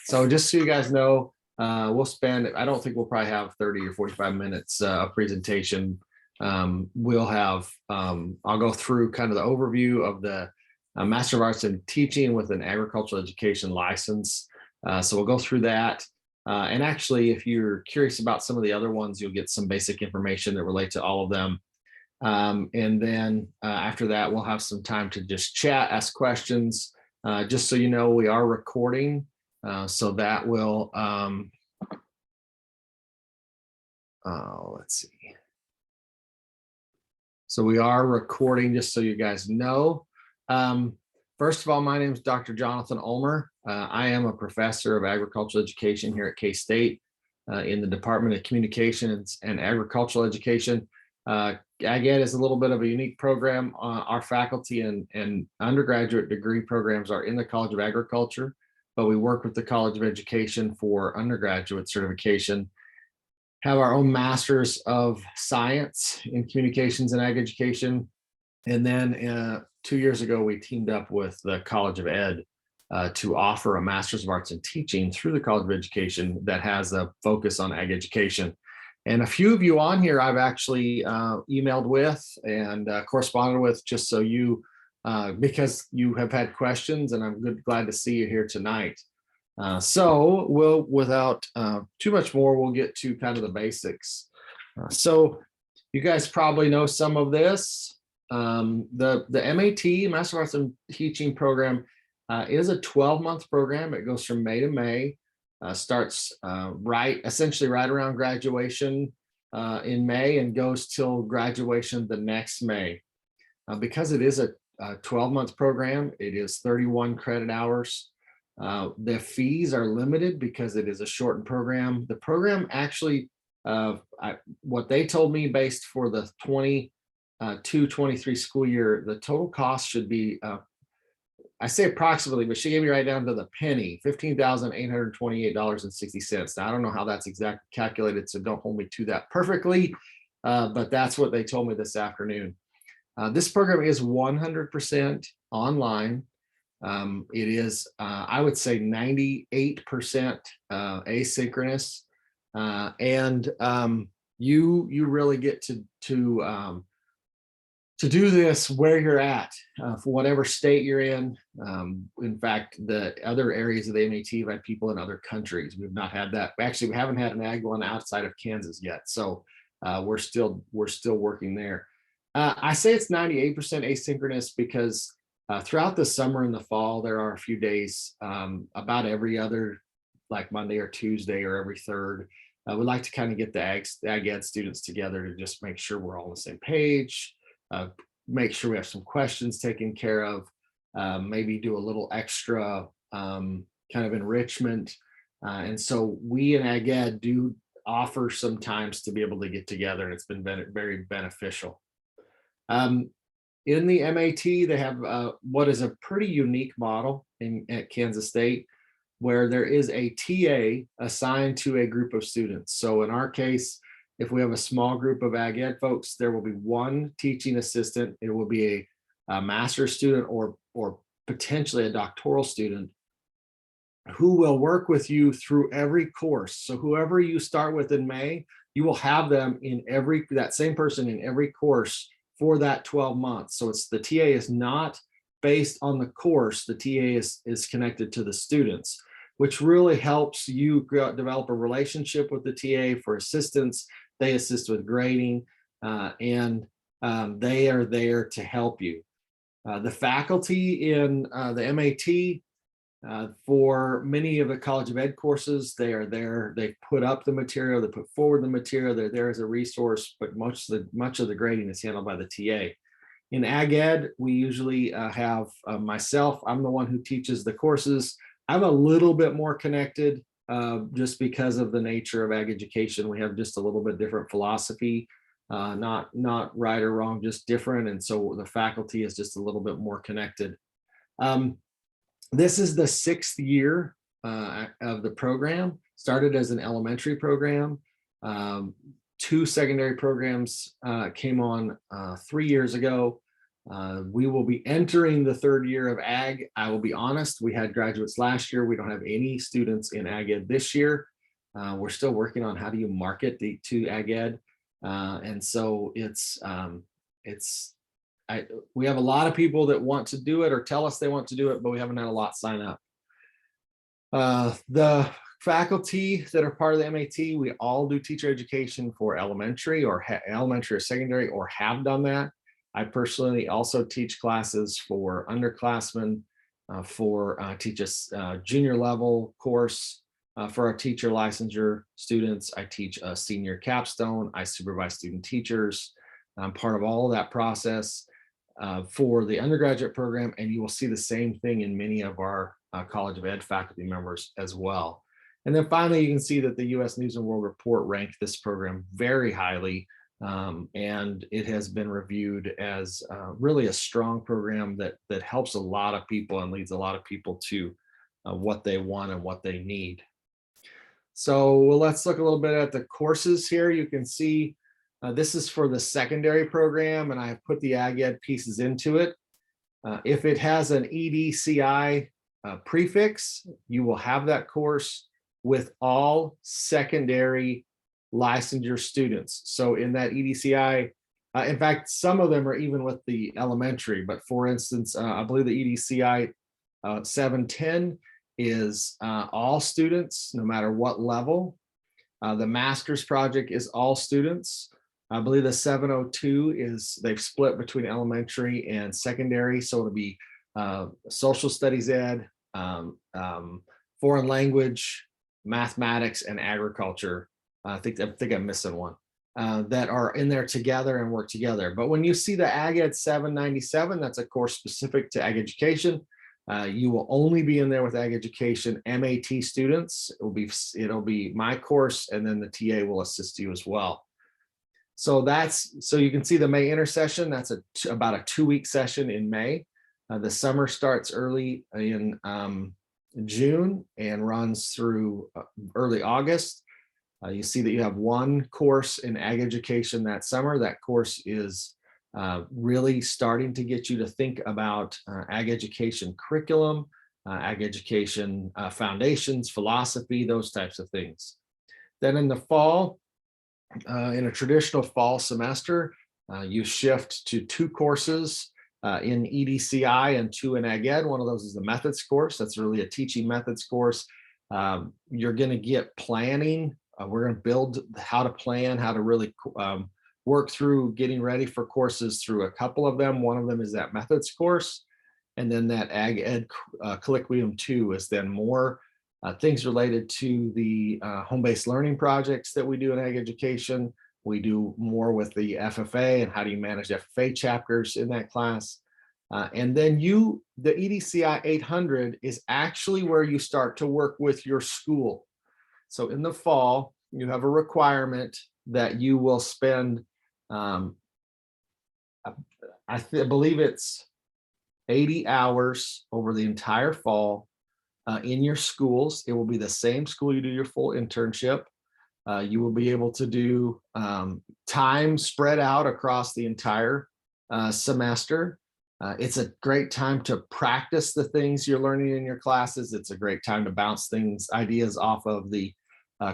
So just so you guys know, we'll spend, I don't think we'll probably have 30 or 45 minutes presentation. We'll have, I'll go through kind of the overview of the Master of Arts in Teaching with an agricultural education license. So we'll go through that. And actually, if you're curious about some of the other ones, you'll get some basic information that relate to all of them. And then after that, we'll have some time to just chat, ask questions. Just so you know, we are recording. So that will, let's see. So we are recording, just so you guys know. First of all, my name is Dr. Jonathan Ulmer. I am a professor of agricultural education here at K-State in the Department of Communications and Agricultural Education. Ag Ed is a little bit of a unique program. Our faculty and undergraduate degree programs are in the College of Agriculture, but we work with the College of Education for undergraduate certification. Have our own Masters of Science in Communications and Ag Education. And then 2 years ago, we teamed up with the College of Ed to offer a Master's of Arts in Teaching through the College of Education that has a focus on ag education. And a few of you on here I've actually emailed with and corresponded with, just so you, because you have had questions, and I'm glad to see you here tonight. So we'll, without too much more, we'll get to kind of the basics. So you guys probably know some of this. The MAT, Master of Arts in Teaching program, is a 12-month program. It goes from May to May, starts essentially right around graduation in May and goes till graduation the next May. Because it is a 12-month program, it is 31 credit hours. The fees are limited because it is a shortened program. The program actually, what they told me, based for the 22-23 school year, the total cost should be, I say approximately, but she gave me right down to the penny, $15,828.60. Now, I don't know how that's exactly calculated, so don't hold me to that perfectly, but that's what they told me this afternoon. This program is 100% online. It is, I would say, 98% asynchronous, and you really get to do this where you're at, for whatever state you're in. In fact, the other areas of the MAT have had people in other countries. We've not had that. Actually, we haven't had an ag one outside of Kansas yet, so we're still working there. I say it's 98% asynchronous because throughout the summer and the fall, there are a few days, about every other, like Monday or Tuesday or every third. We'd like to kind of get the Ag Ed students together to just make sure we're all on the same page, make sure we have some questions taken care of, maybe do a little extra kind of enrichment. And so we in Ag Ed do offer sometimes to be able to get together, and it's been very beneficial. In the MAT, they have what is a pretty unique model at Kansas State, where there is a TA assigned to a group of students. So in our case, if we have a small group of Ag Ed folks, there will be one teaching assistant. It will be a master's student or potentially a doctoral student who will work with you through every course. So whoever you start with in May, you will have them in that same person in every course for that 12 months. So it's the TA is not based on the course. The TA is connected to the students, which really helps you develop a relationship with the TA for assistance. They assist with grading, and they are there to help you. The faculty in the MAT, for many of the College of Ed courses, they are there. They put up the material, they put forward the material. They're there as a resource, but much of the grading is handled by the TA. In Ag Ed, we usually have myself. I'm the one who teaches the courses. I'm a little bit more connected just because of the nature of ag education. We have just a little bit different philosophy, not right or wrong, just different. And so the faculty is just a little bit more connected. This is the 6th year of the program. Started as an elementary program. 2 secondary programs came on 3 years ago. We will be entering the third year of ag. I will be honest, we had graduates last year. We don't have any students in ag ed this year. We're still working on how do you market to ag ed. And so we have a lot of people that want to do it or tell us they want to do it, but we haven't had a lot sign up. The faculty that are part of the MAT, we all do teacher education for elementary or secondary or have done that. I personally also teach classes for underclassmen, teach a junior level course for our teacher licensure students. I teach a senior capstone. I supervise student teachers. I'm part of all of that process for the undergraduate program, and you will see the same thing in many of our College of Ed faculty members as well. And then finally, you can see that the U.S. News and World Report ranked this program very highly. And it has been reviewed as really a strong program that helps a lot of people and leads a lot of people to what they want and what they need. So let's look a little bit at the courses here. You can see this is for the secondary program, and I have put the ag ed pieces into it. If it has an EDCI prefix, you will have that course with all secondary licensure students. So in that EDCI, in fact, some of them are even with the elementary, but for instance, I believe the EDCI 710 is all students, no matter what level. The master's project is all students. I believe the 702 is they've split between elementary and secondary. So it'll be social studies ed, foreign language, mathematics, and agriculture. I think I'm missing one that are in there together and work together. But when you see the Ag Ed 797, that's a course specific to ag education. You will only be in there with ag education MAT students. It'll be my course, and then the TA will assist you as well. So you can see the May intersession. That's about a 2-week session in May. The summer starts early in June and runs through early August. You see that you have one course in ag education that summer. That course is really starting to get you to think about ag education curriculum, ag education foundations, philosophy, those types of things. Then in the fall, in a traditional fall semester, you shift to 2 courses in EDCI and 2 in Ag Ed. One of those is the methods course. That's really a teaching methods course. You're going to get planning. We're going to build how to plan, how to really work through getting ready for courses through a couple of them. One of them is that methods course. And then that Ag Ed Colloquium 2 is then more things related to the home-based learning projects that we do in ag education. We do more with the FFA and how do you manage FFA chapters in that class. And then the EDCI 800 is actually where you start to work with your school. So in the fall, you have a requirement that you will spend, I believe it's 80 hours over the entire fall in your schools. It will be the same school you do your full internship. You will be able to do time spread out across the entire semester. It's a great time to practice the things you're learning in your classes. It's a great time to bounce ideas off of the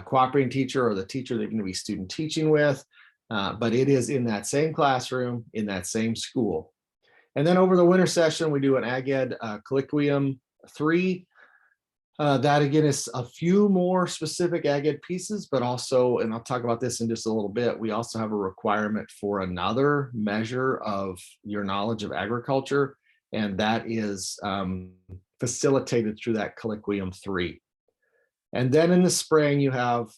cooperating teacher or the teacher that you're going to be student teaching with. But it is in that same classroom, in that same school. And then over the winter session, we do an Ag Ed Colloquium 3. That again is a few more specific Ag Ed pieces, but also, and I'll talk about this in just a little bit, we also have a requirement for another measure of your knowledge of agriculture, and that is facilitated through that Colloquium 3. And then in the spring, you have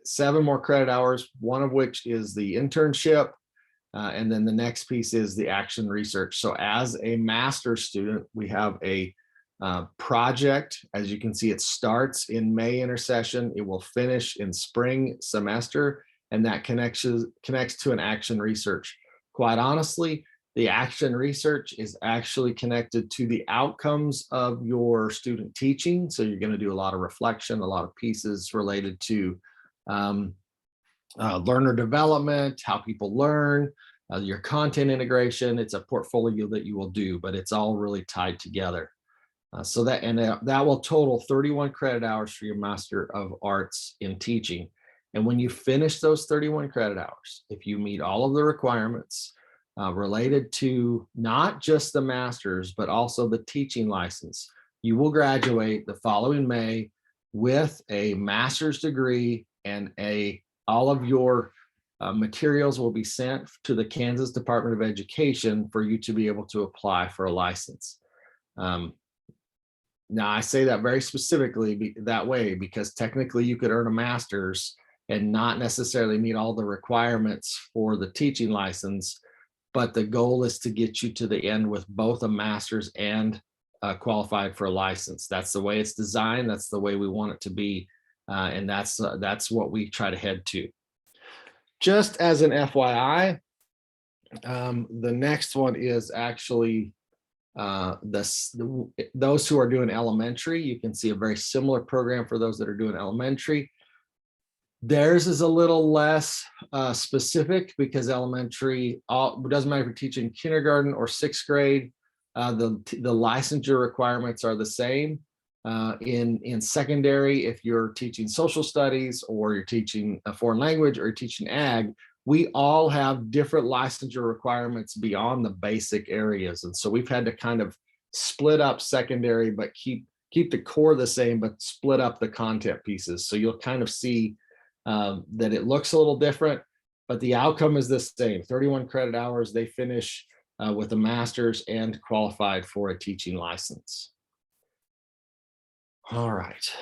7 more credit hours, one of which is the internship. And then the next piece is the action research. So as a master's student, we have a project. As you can see, it starts in May intersession. It will finish in spring semester, and that connects to an action research. Quite honestly, the action research is actually connected to the outcomes of your student teaching. So you're going to do a lot of reflection, a lot of pieces related to learner development, how people learn, your content integration. It's a portfolio that you will do, but it's all really tied together. So that will total 31 credit hours for your Master of Arts in Teaching. And when you finish those 31 credit hours, if you meet all of the requirements related to not just the master's, but also the teaching license, you will graduate the following May with a master's degree, and all of your materials will be sent to the Kansas Department of Education for you to be able to apply for a license. Now, I say that very specifically that way because technically you could earn a master's and not necessarily meet all the requirements for the teaching license, but the goal is to get you to the end with both a master's and qualified for a license. That's the way it's designed. That's the way we want it to be. And that's what we try to head to. Just as an FYI, the next one is actually those who are doing elementary. You can see a very similar program for those that are doing elementary. Theirs is a little less specific because elementary, doesn't matter if you're teaching kindergarten or sixth grade, the licensure requirements are the same. In secondary, if you're teaching social studies or you're teaching a foreign language or you're teaching ag, we all have different licensure requirements beyond the basic areas. And so we've had to kind of split up secondary, but keep the core the same, but split up the content pieces. So you'll kind of see that it looks a little different, but the outcome is the same. 31 credit hours, they finish with a master's and qualified for a teaching license. All right.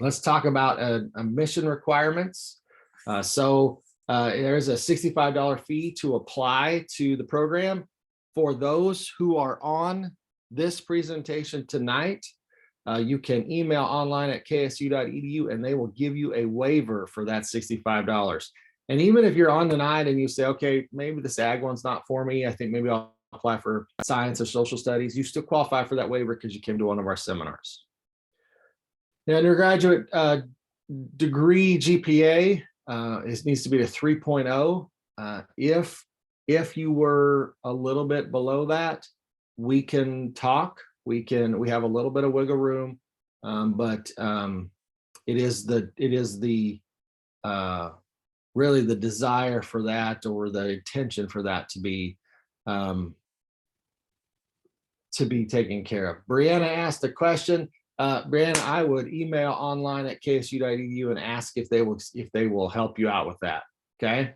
Let's talk about admission requirements. There's a $65 fee to apply to the program. For those who are on this presentation tonight, you can email online at ksu.edu and they will give you a waiver for that $65. And even if you're on tonight and you say, okay, maybe this ag one's not for me, I think maybe I'll apply for science or social studies, you still qualify for that waiver because you came to one of our seminars. Now, undergraduate degree GPA, it needs to be a 3.0. If you were a little bit below that, we can talk. We have a little bit of wiggle room, but it is really the desire for that, or the intention for that to be taken care of. Brianna asked a question. Brianna, I would email online at ksu.edu and ask if they will help you out with that. Okay.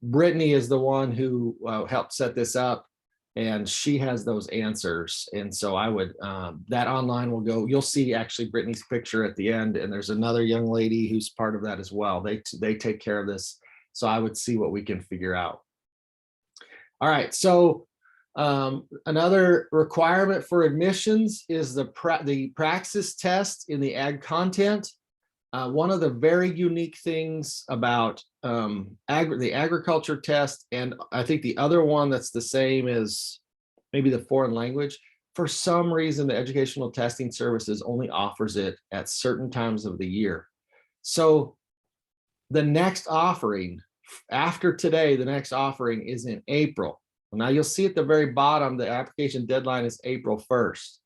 Brittany is the one who helped set this up, and she has those answers. And so I would, that online will go, you'll see actually Brittany's picture at the end, and there's another young lady who's part of that as well. They take care of this. So I would see what we can figure out. All right, so another requirement for admissions is the praxis test in the ag content. One of the very unique things about the agriculture test, and I think the other one that's the same is maybe the foreign language. For some reason, the Educational Testing Services only offers it at certain times of the year. So the next offering after today, the next offering is in April. Now you'll see at the very bottom, the application deadline is April 1st.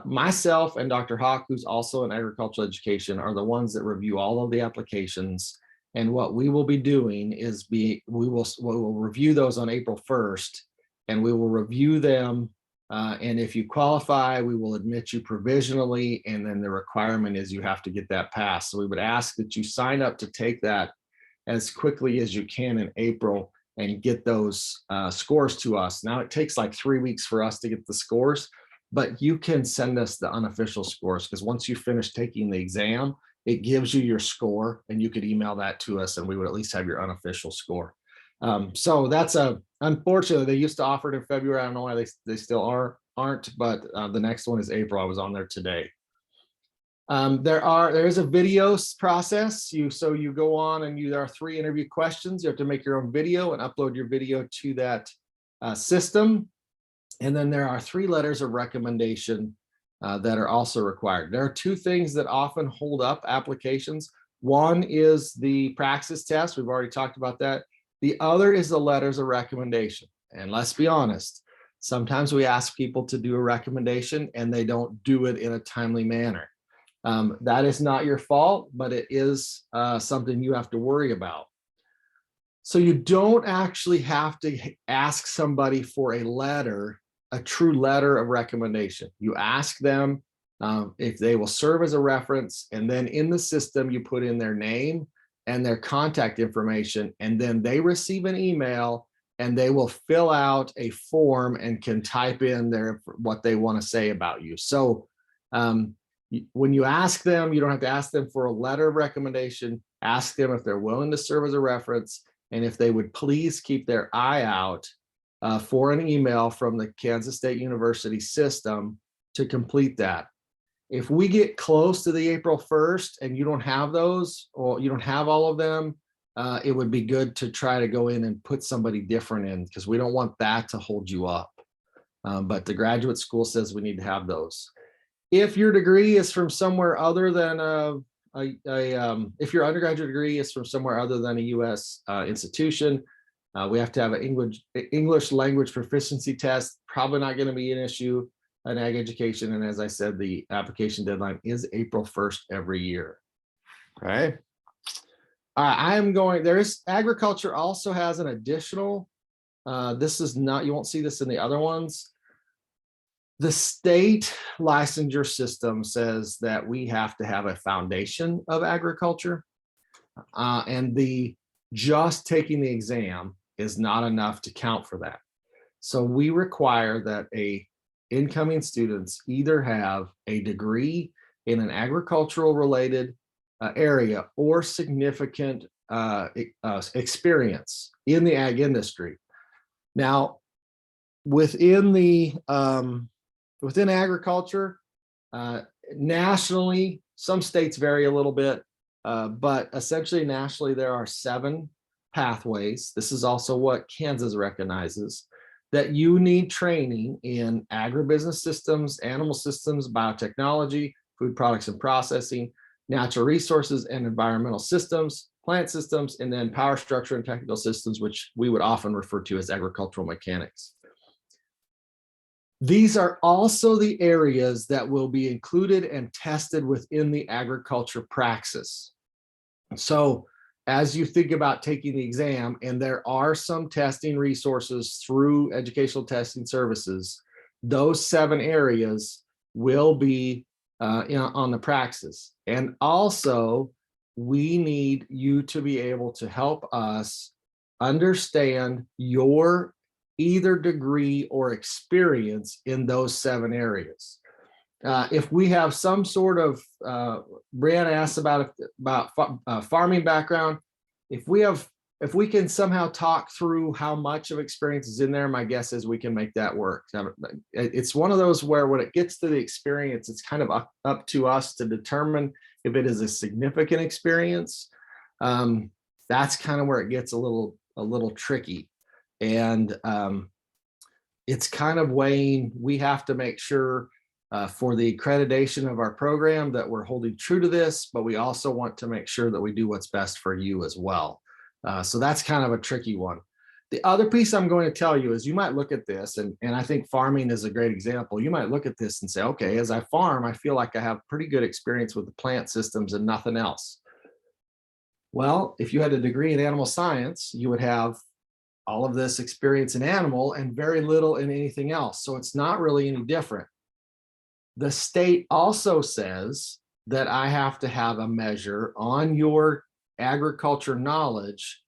Myself and Dr. Hawk, who's also in agricultural education, are the ones that review all of the applications. And what we will be doing is we will review those on April 1st, and we will review them. And if you qualify, we will admit you provisionally. And then the requirement is you have to get that passed. So we would ask that you sign up to take that as quickly as you can in April and get those scores to us. Now it takes like 3 weeks for us to get the scores, but you can send us the unofficial scores, because once you finish taking the exam, it gives you your score, and you could email that to us and we would at least have your unofficial score. So that's unfortunately, they used to offer it in February. I don't know why they still aren't, but the next one is April. I was on there today. There is a video process. So you go on and there are 3 interview questions. You have to make your own video and upload your video to that system. And then there are 3 letters of recommendation that are also required. There are 2 things that often hold up applications. One is the praxis test. We've already talked about that. The other is the letters of recommendation. And let's be honest, sometimes we ask people to do a recommendation and they don't do it in a timely manner. That is not your fault, but it is something you have to worry about. So you don't actually have to ask somebody for a letter, a true letter of recommendation. You ask them if they will serve as a reference, and then in the system, you put in their name and their contact information, and then they receive an email and they will fill out a form and can type in what they want to say about you. So when you ask them, you don't have to ask them for a letter of recommendation. Ask them if they're willing to serve as a reference, and if they would please keep their eye out for an email from the Kansas State University system to complete that. If we get close to the April 1st and you don't have those, or you don't have all of them, it would be good to try to go in and put somebody different in, because we don't want that to hold you up. But the graduate school says we need to have those. If your degree is from somewhere other than if your undergraduate degree is from somewhere other than a U.S. Institution, we have to have an English language proficiency test. Probably not going to be an issue in ag education. And as I said, the application deadline is April 1st every year. Okay. Agriculture also has an additional, this is not, you won't see this in the other ones. The state licensure system says that we have to have a foundation of agriculture, and just taking the exam is not enough to count for that. So we require that incoming students either have a degree in an agricultural related area or significant experience in the ag industry. Now, within agriculture, nationally, some states vary a little bit, but essentially nationally, there are 7 pathways. This is also what Kansas recognizes, that you need training in agribusiness systems, animal systems, biotechnology, food products and processing, natural resources and environmental systems, plant systems, and then power structure and technical systems, which we would often refer to as agricultural mechanics. These are also the areas that will be included and tested within the agriculture praxis. So as you think about taking the exam, and there are some testing resources through educational testing services, those 7 areas will be on the praxis. And also, we need you to be able to help us understand your either degree or experience in those 7 areas. If we have some sort of, Brianna asked about farming background, if we can somehow talk through how much of experience is in there, my guess is we can make that work. It's one of those where when it gets to the experience, it's kind of up to us to determine if it is a significant experience. That's kind of where it gets a little tricky. And it's kind of weighing, we have to make sure for the accreditation of our program that we're holding true to this, but we also want to make sure that we do what's best for you as well. So that's kind of a tricky one. The other piece I'm going to tell you is you might look at this, and I think farming is a great example. You might look at this and say, okay, as I farm, I feel like I have pretty good experience with the plant systems and nothing else. Well, if you had a degree in animal science, you would have all of this experience in animal and very little in anything else. So it's not really any different. The state also says that I have to have a measure on your agriculture knowledge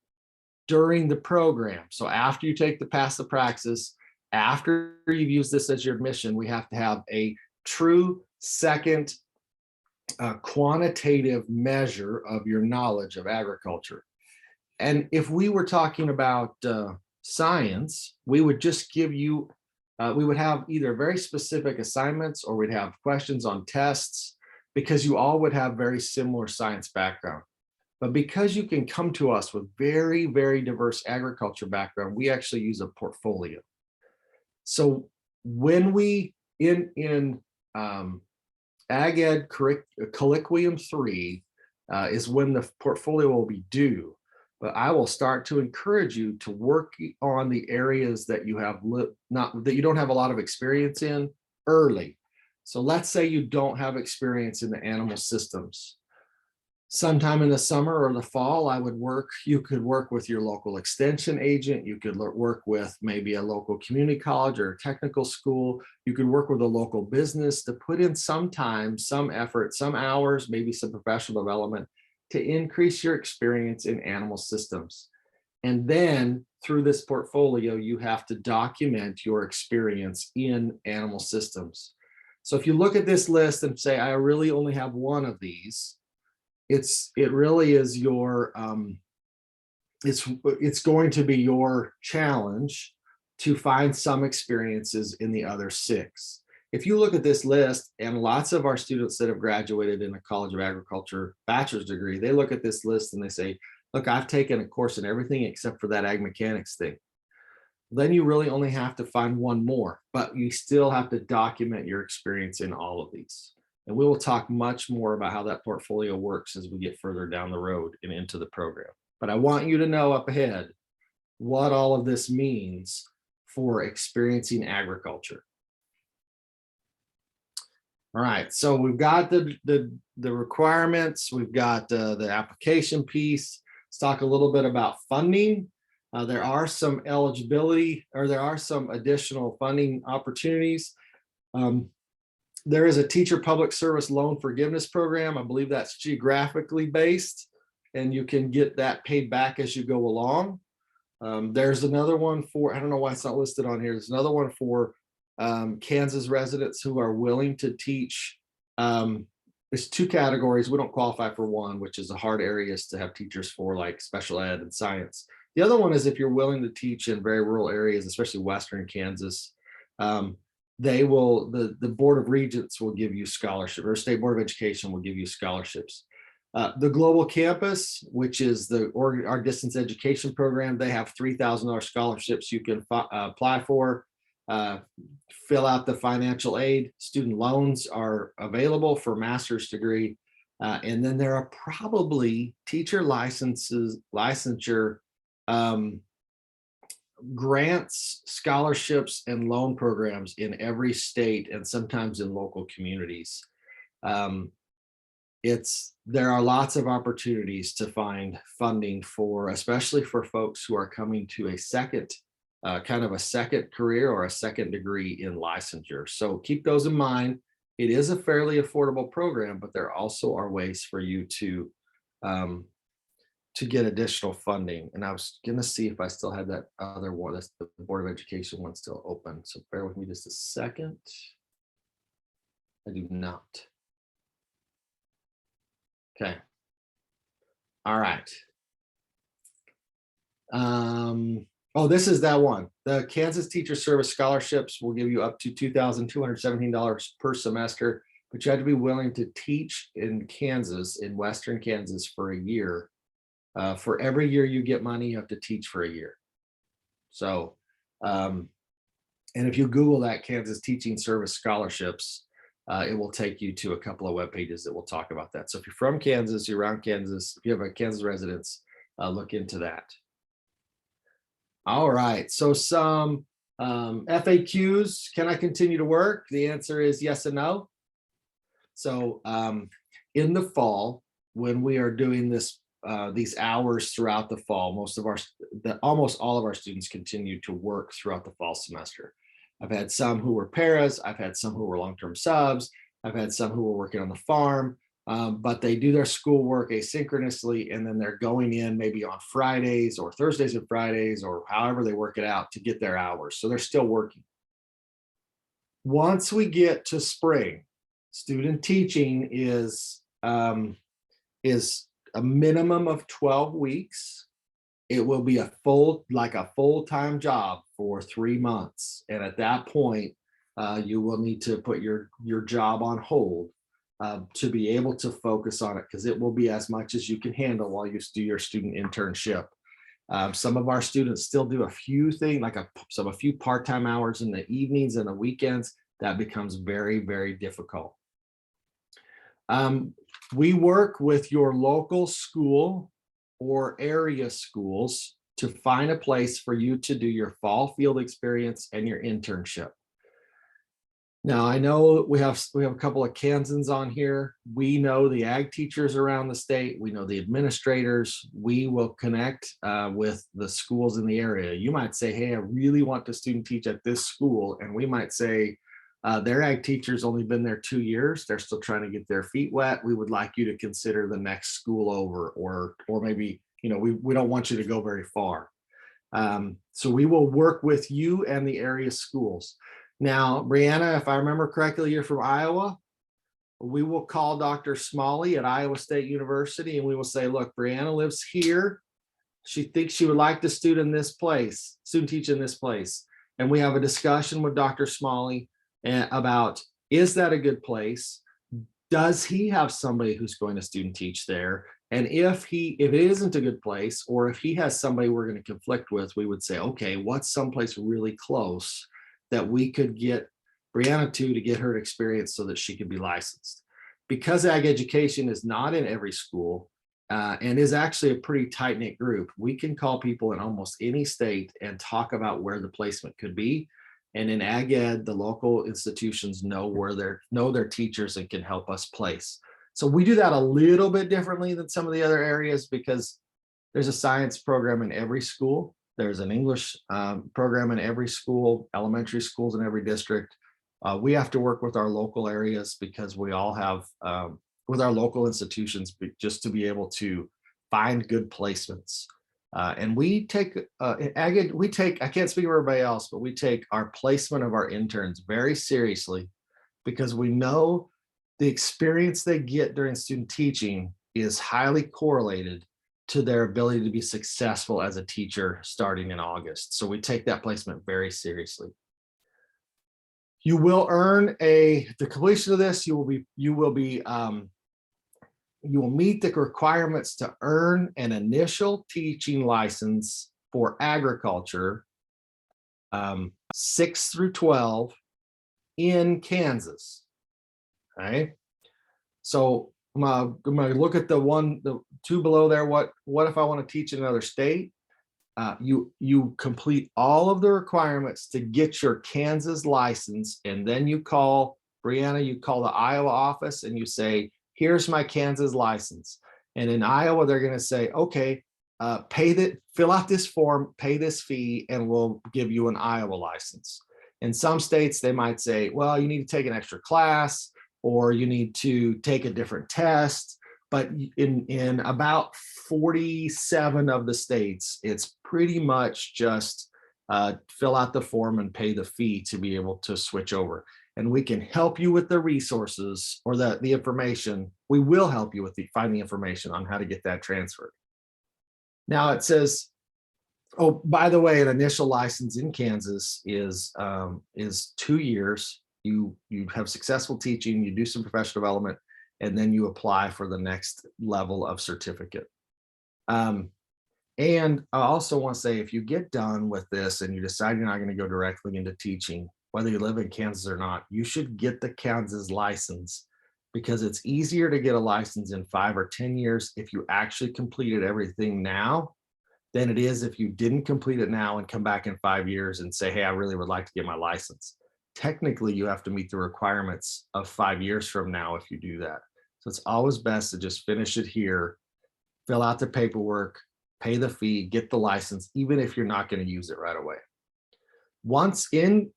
during the program. So after you pass the praxis, after you've used this as your admission, we have to have a true second quantitative measure of your knowledge of agriculture. And if we were talking about science, we would just give you, we would have either very specific assignments or we'd have questions on tests, because you all would have very similar science background. But because you can come to us with very, very diverse agriculture background, we actually use a portfolio. So when we, in Ag Ed Colloquium 3, is when the portfolio will be due. But I will start to encourage you to work on the areas that you have that you don't have a lot of experience in early. So let's say you don't have experience in the animal systems. Sometime in the summer or the fall, you could work with your local extension agent. You could work with maybe a local community college or technical school. You could work with a local business to put in some time, some effort, some hours, maybe some professional development to increase your experience in animal systems. And then through this portfolio, you have to document your experience in animal systems. So if you look at this list and say, I really only have one of these, it really is your it's going to be your challenge to find some experiences in the other 6. If you look at this list, and lots of our students that have graduated in a College of Agriculture bachelor's degree, they look at this list and they say, look, I've taken a course in everything except for that ag mechanics thing. Then you really only have to find one more, but you still have to document your experience in all of these. And we will talk much more about how that portfolio works as we get further down the road and into the program. But I want you to know up ahead what all of this means for experiencing agriculture. All right, so we've got the requirements, we've got the application piece. Let's talk a little bit about funding. There are some eligibility, or there are some additional funding opportunities. There is a teacher public service loan forgiveness program. I believe that's geographically based, and you can get that paid back as you go along. There's another one for, I don't know why it's not listed on here. There's another one for Kansas residents who are willing to teach. There's 2 categories. We don't qualify for one, which is the hard areas to have teachers for, like special ed and science. The other one is if you're willing to teach in very rural areas, especially Western Kansas. The Board of Regents will give you scholarship, or State Board of Education will give you scholarships. The Global Campus, which is our distance education program, they have $3,000 scholarships you can apply for. Fill out the financial aid. Student loans are available for master's degree. And then there are probably teacher licensure grants, scholarships, and loan programs in every state, and sometimes in local communities. There are lots of opportunities to find funding for, especially for folks who are coming to a second career or a second degree in licensure. So keep those in mind. It is a fairly affordable program, but there also are ways for you to get additional funding. And I was going to see if I still had that other one. That's the Board of Education one still open. So bear with me just a second. I do not. Okay. All right. Oh, this is that one. The Kansas Teacher Service Scholarships will give you up to $2,217 per semester, but you have to be willing to teach in Kansas, in Western Kansas, for a year. For every year you get money, you have to teach for a year. So, and if you Google that, Kansas Teaching Service Scholarships, it will take you to a couple of web pages that will talk about that. So if you're from Kansas, you're around Kansas, if you have a Kansas residence, look into that. All right, so some FAQs. Can I continue to work? The answer is yes and no. So in the fall, when we are doing this, these hours throughout the fall, almost all of our students continue to work throughout the fall semester. I've had some who were paras, I've had some who were long-term subs, I've had some who were working on the farm, but they do their schoolwork asynchronously, and then they're going in maybe on Fridays or Thursdays and Fridays, or however they work it out to get their hours. So they're still working. Once we get to spring, student teaching is a minimum of 12 weeks. It will be like a full-time job for 3 months. And at that point, you will need to put your job on hold to be able to focus on it, because it will be as much as you can handle while you do your student internship. Some of our students still do a few things, like a few part-time hours in the evenings and the weekends. That becomes very, very difficult. We work with your local school or area schools to find a place for you to do your fall field experience and your internship. Now, I know we have a couple of Kansans on here. We know the ag teachers around the state. We know the administrators. We will connect with the schools in the area. You might say, hey, I really want to student teach at this school. And we might say, their ag teacher's only been there 2 years. They're still trying to get their feet wet. We would like you to consider the next school over, or maybe, we don't want you to go very far. So we will work with you and the area schools. Now, Brianna, if I remember correctly, you're from Iowa. We will call Dr. Smalley at Iowa State University and we will say, look, Brianna lives here. She thinks she would like to student teach in this place. And we have a discussion with Dr. Smalley about, is that a good place? Does he have somebody who's going to student teach there? And if it isn't a good place, or if he has somebody we're going to conflict with, we would say, okay, what's someplace really close that we could get Brianna to get her experience so that she could be licensed. Because ag education is not in every school and is actually a pretty tight-knit group, we can call people in almost any state and talk about where the placement could be. And in ag ed, the local institutions know their teachers and can help us place. So we do that a little bit differently than some of the other areas because there's a science program in every school. There's an English program in every school, elementary schools in every district. We have to work with our local areas because we all have, with our local institutions, just to be able to find good placements. And we take, I can't speak for everybody else, but we take our placement of our interns very seriously because we know the experience they get during student teaching is highly correlated to their ability to be successful as a teacher starting in August. So we take that placement very seriously. You will earn the completion of this, you will meet the requirements to earn an initial teaching license for agriculture 6 through 12 in Kansas. Okay, so I'm gonna look at the two below there. What if I want to teach in another state? You complete all of the requirements to get your Kansas license, and then you call Brianna, you call the Iowa office and you say, here's my Kansas license. And in Iowa, they're going to say, okay, fill out this form, pay this fee, and we'll give you an Iowa license. In some states, they might say, well, you need to take an extra class, or you need to take a different test. But in about 47 of the states, it's pretty much just fill out the form and pay the fee to be able to switch over. And we can help you with the resources or the information. We will help you with finding information on how to get that transferred. Now it says, oh, by the way, an initial license in Kansas is 2 years. You have successful teaching, you do some professional development, and then you apply for the next level of certificate. And I also want to say, if you get done with this and you decide you're not going to go directly into teaching, whether you live in Kansas or not, you should get the Kansas license, because it's easier to get a license in 5 or 10 years if you actually completed everything now than it is if you didn't complete it now and come back in 5 years and say, hey, I really would like to get my license. Technically, you have to meet the requirements of 5 years from now if you do that. So it's always best to just finish it here, fill out the paperwork, pay the fee, get the license, even if you're not going to use it right away. Once in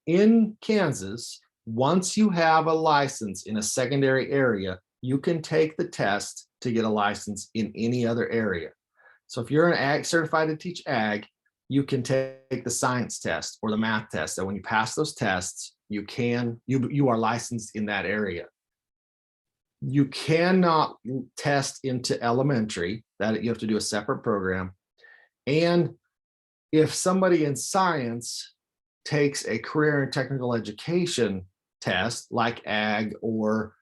Kansas, once you have a license in a secondary area, you can take the test to get a license in any other area. So if you're an ag certified to teach ag, you can take the science test or the math test. And when you pass those tests, you are licensed in that area. You cannot test into elementary, that you have to do a separate program. And if somebody in science takes a career and technical education test like ag or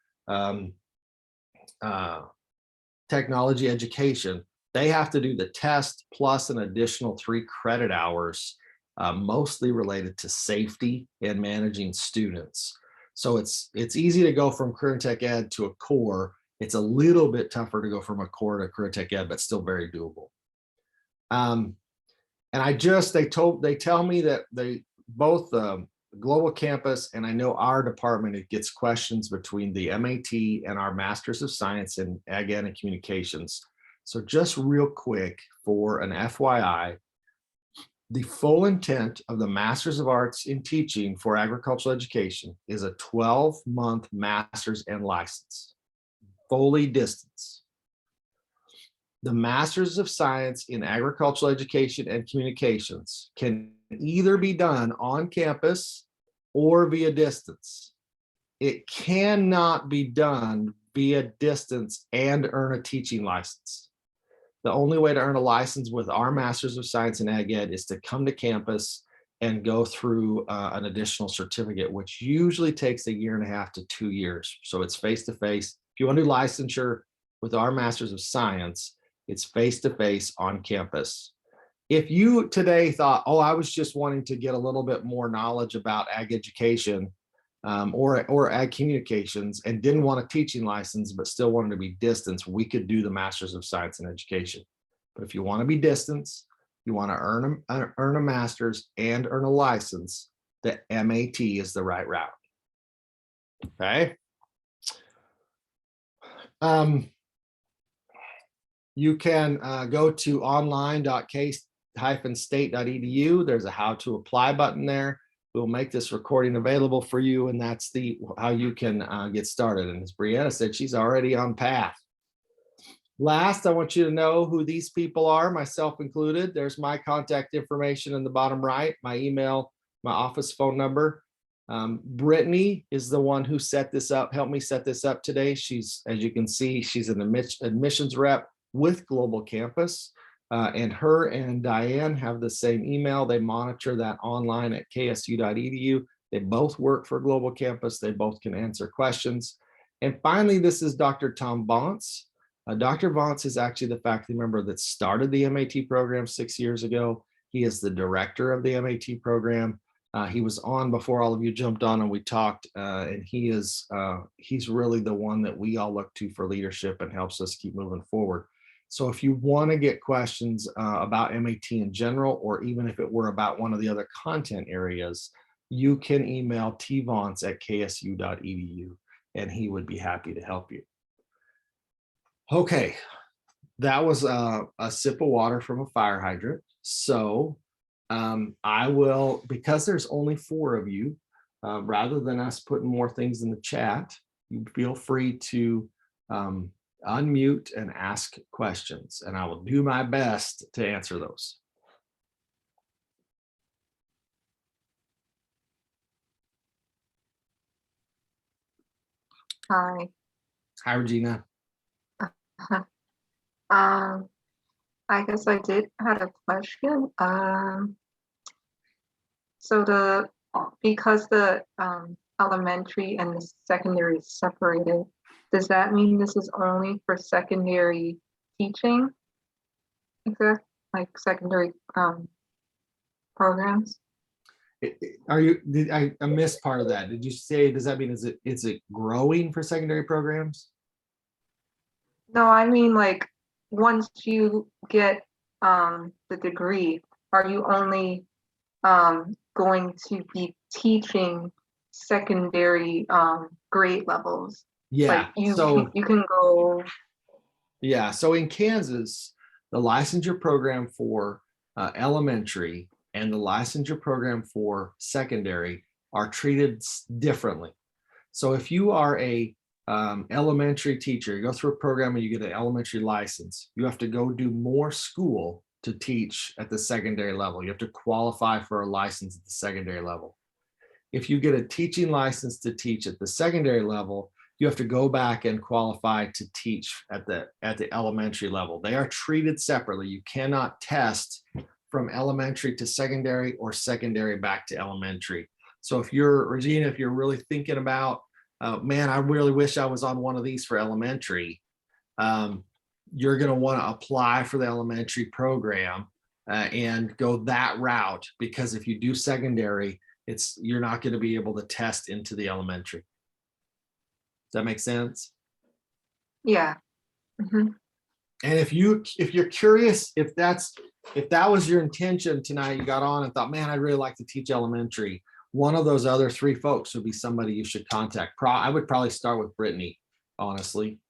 technology education, they have to do the test plus an additional 3 credit hours, mostly related to safety and managing students. So it's easy to go from career and tech ed to a core It's a little bit tougher to go from a core to career tech ed, but still very doable. And they tell me that they both Global Campus, and I know our department, it gets questions between the MAT and our Masters of Science in Ag Ed and Communications. So just real quick for an FYI, the full intent of the Masters of Arts in Teaching for Agricultural Education is a 12-month master's and license, fully distance. The Masters of Science in Agricultural Education and Communications can either be done on campus or via distance. It cannot be done via distance and earn a teaching license. The only way to earn a license with our Masters of Science in Ag Ed is to come to campus and go through an additional certificate, which usually takes 1.5 to 2 years. So it's face-to-face. If you want to do licensure with our Masters of Science, it's face-to-face on campus. If you today thought, oh, I was just wanting to get a little bit more knowledge about ag education or ag communications and didn't want a teaching license, but still wanted to be distance, we could do the Masters of Science in Education. But if you want to be distance, you want to earn a master's and earn a license, the MAT is the right route. Okay. You can go to online.k-state.edu. There's a how to apply button there. We'll make this recording available for you, and that's how you can get started. And as Brianna said, she's already on path. Last, I want you to know who these people are, myself included. There's my contact information in the bottom right, my email, my office phone number. Brittany is the one who set this up, helped me set this up today. She's, as you can see, she's an admissions rep with Global Campus. And her and Diane have the same email. They monitor that online at ksu.edu. They both work for Global Campus. They both can answer questions. And finally, this is Dr. Tom Bontz. Dr. Bontz is actually the faculty member that started the MAT program 6 years ago. He is the director of the MAT program. He was on before all of you jumped on and we talked, and he's really the one that we all look to for leadership and helps us keep moving forward. So if you want to get questions about MAT in general, or even if it were about one of the other content areas, you can email tvonce@ksu.edu and he would be happy to help you. Okay, that was a sip of water from a fire hydrant. So I will, because there's only 4 of you, rather than us putting more things in the chat, you feel free to unmute and ask questions, and I will do my best to answer those. Hi. Hi, Regina. I guess I did have a question. So because the elementary and the secondary is separated, does that mean this is only for secondary teaching? Exactly, like secondary programs? I missed part of that. Did you say, does that mean is it growing for secondary programs? No, I mean, like, once you get the degree, are you only going to be teaching secondary grade levels? Yeah, like you can go. Yeah, so in Kansas, the licensure program for elementary and the licensure program for secondary are treated differently. So if you are a elementary teacher, you go through a program and you get an elementary license, you have to go do more school to teach at the secondary level. You have to qualify for a license at the secondary level. If you get a teaching license to teach at the secondary level, you have to go back and qualify to teach at the elementary level. They are treated separately. You cannot test from elementary to secondary or secondary back to elementary. So if you're, Regina, if you're really thinking about, man, I really wish I was on one of these for elementary, you're going to want to apply for the elementary program and go that route, because if you do secondary, you're not going to be able to test into the elementary. Does that make sense? Yeah. Mhm. And if you're curious, if that was your intention tonight, you got on and thought, man, I'd really like to teach elementary, one of those other three folks would be somebody you should contact. I would probably start with Brittany, honestly.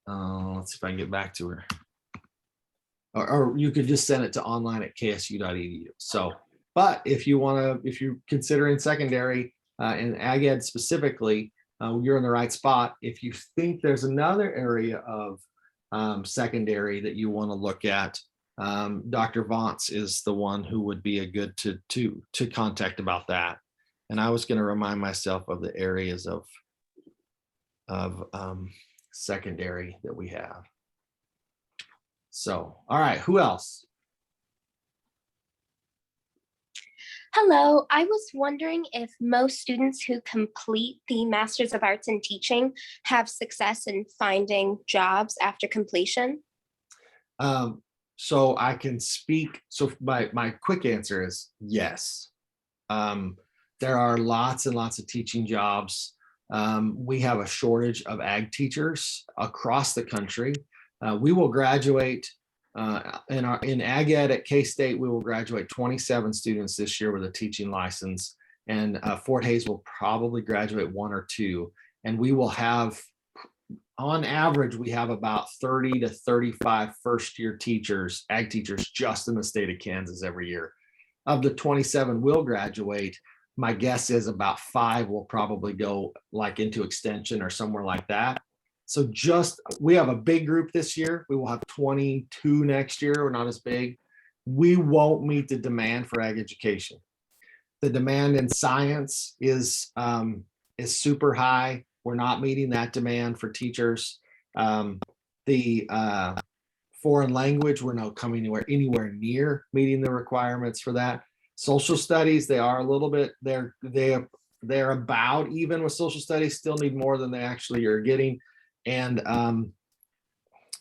Let's see if I can get back to her. Or you could just send it to online@ksu.edu. So, but if you're considering secondary and ag ed specifically, you're in the right spot. If you think there's another area of secondary that you want to look at, Dr. Vance is the one who would be a good to contact about that. And I was going to remind myself of the areas of secondary that we have. So, all right, who else? Hello, I was wondering if most students who complete the Masters of Arts in Teaching have success in finding jobs after completion. So I can speak. So my quick answer is yes. There are lots and lots of teaching jobs. We have a shortage of ag teachers across the country. We will graduate in ag ed at K-State. We will graduate 27 students this year with a teaching license, and Fort Hays will probably graduate 1 or 2. And we will have, on average, we have about 30 to 35 first-year teachers, ag teachers, just in the state of Kansas every year. Of the 27 will graduate, my guess is about 5 will probably go like into extension or somewhere like that. So we have a big group this year. We will have 22 next year. We're not as big. We won't meet the demand for ag education. The demand in science is super high. We're not meeting that demand for teachers. The foreign language, we're not coming anywhere near meeting the requirements for that. Social studies, they are a little bit, they're about even with social studies, still need more than they actually are getting. And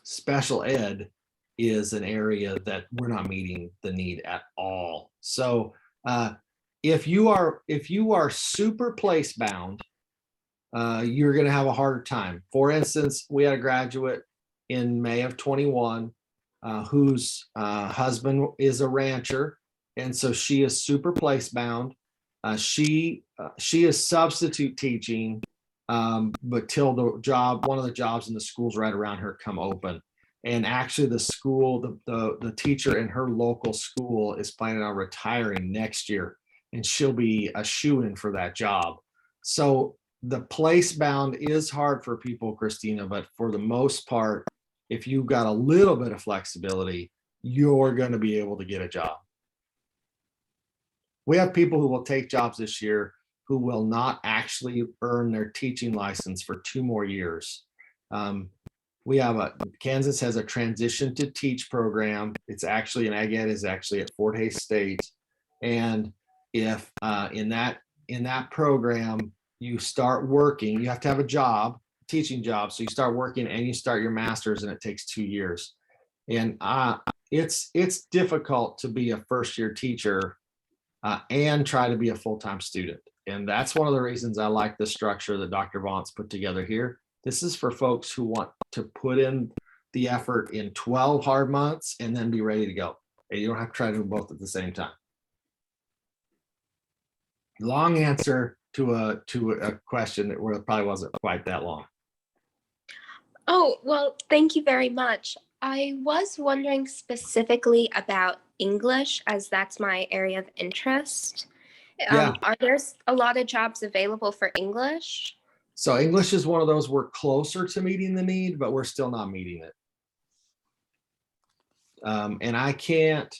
special ed is an area that we're not meeting the need at all. So if you are super place bound, you're going to have a harder time. For instance, we had a graduate in May of 21 whose husband is a rancher, and so she is super place bound. She is substitute teaching, but till one of the jobs in the schools right around her come open. And actually the school, the teacher in her local school is planning on retiring next year, and she'll be a shoo-in for that job. So the place bound is hard for people, Christina, but for the most part, if you've got a little bit of flexibility, you're going to be able to get a job. We have people who will take jobs this year who will not actually earn their teaching license for 2 more years. Kansas has a transition to teach program. It's actually, an ag ed is actually at Fort Hays State. And if in that program, you start working, you have to have a job, teaching job. So you start working and you start your master's, and it takes 2 years. And it's difficult to be a first-year teacher and try to be a full-time student. And that's one of the reasons I like the structure that Dr. Vance put together here. This is for folks who want to put in the effort in 12 hard months and then be ready to go. And you don't have to try to do both at the same time. Long answer to a question that probably wasn't quite that long. Oh, well, thank you very much. I was wondering specifically about English, as that's my area of interest. Yeah. Are there a lot of jobs available for English? So English is one of those, we're closer to meeting the need, but we're still not meeting it. And I can't,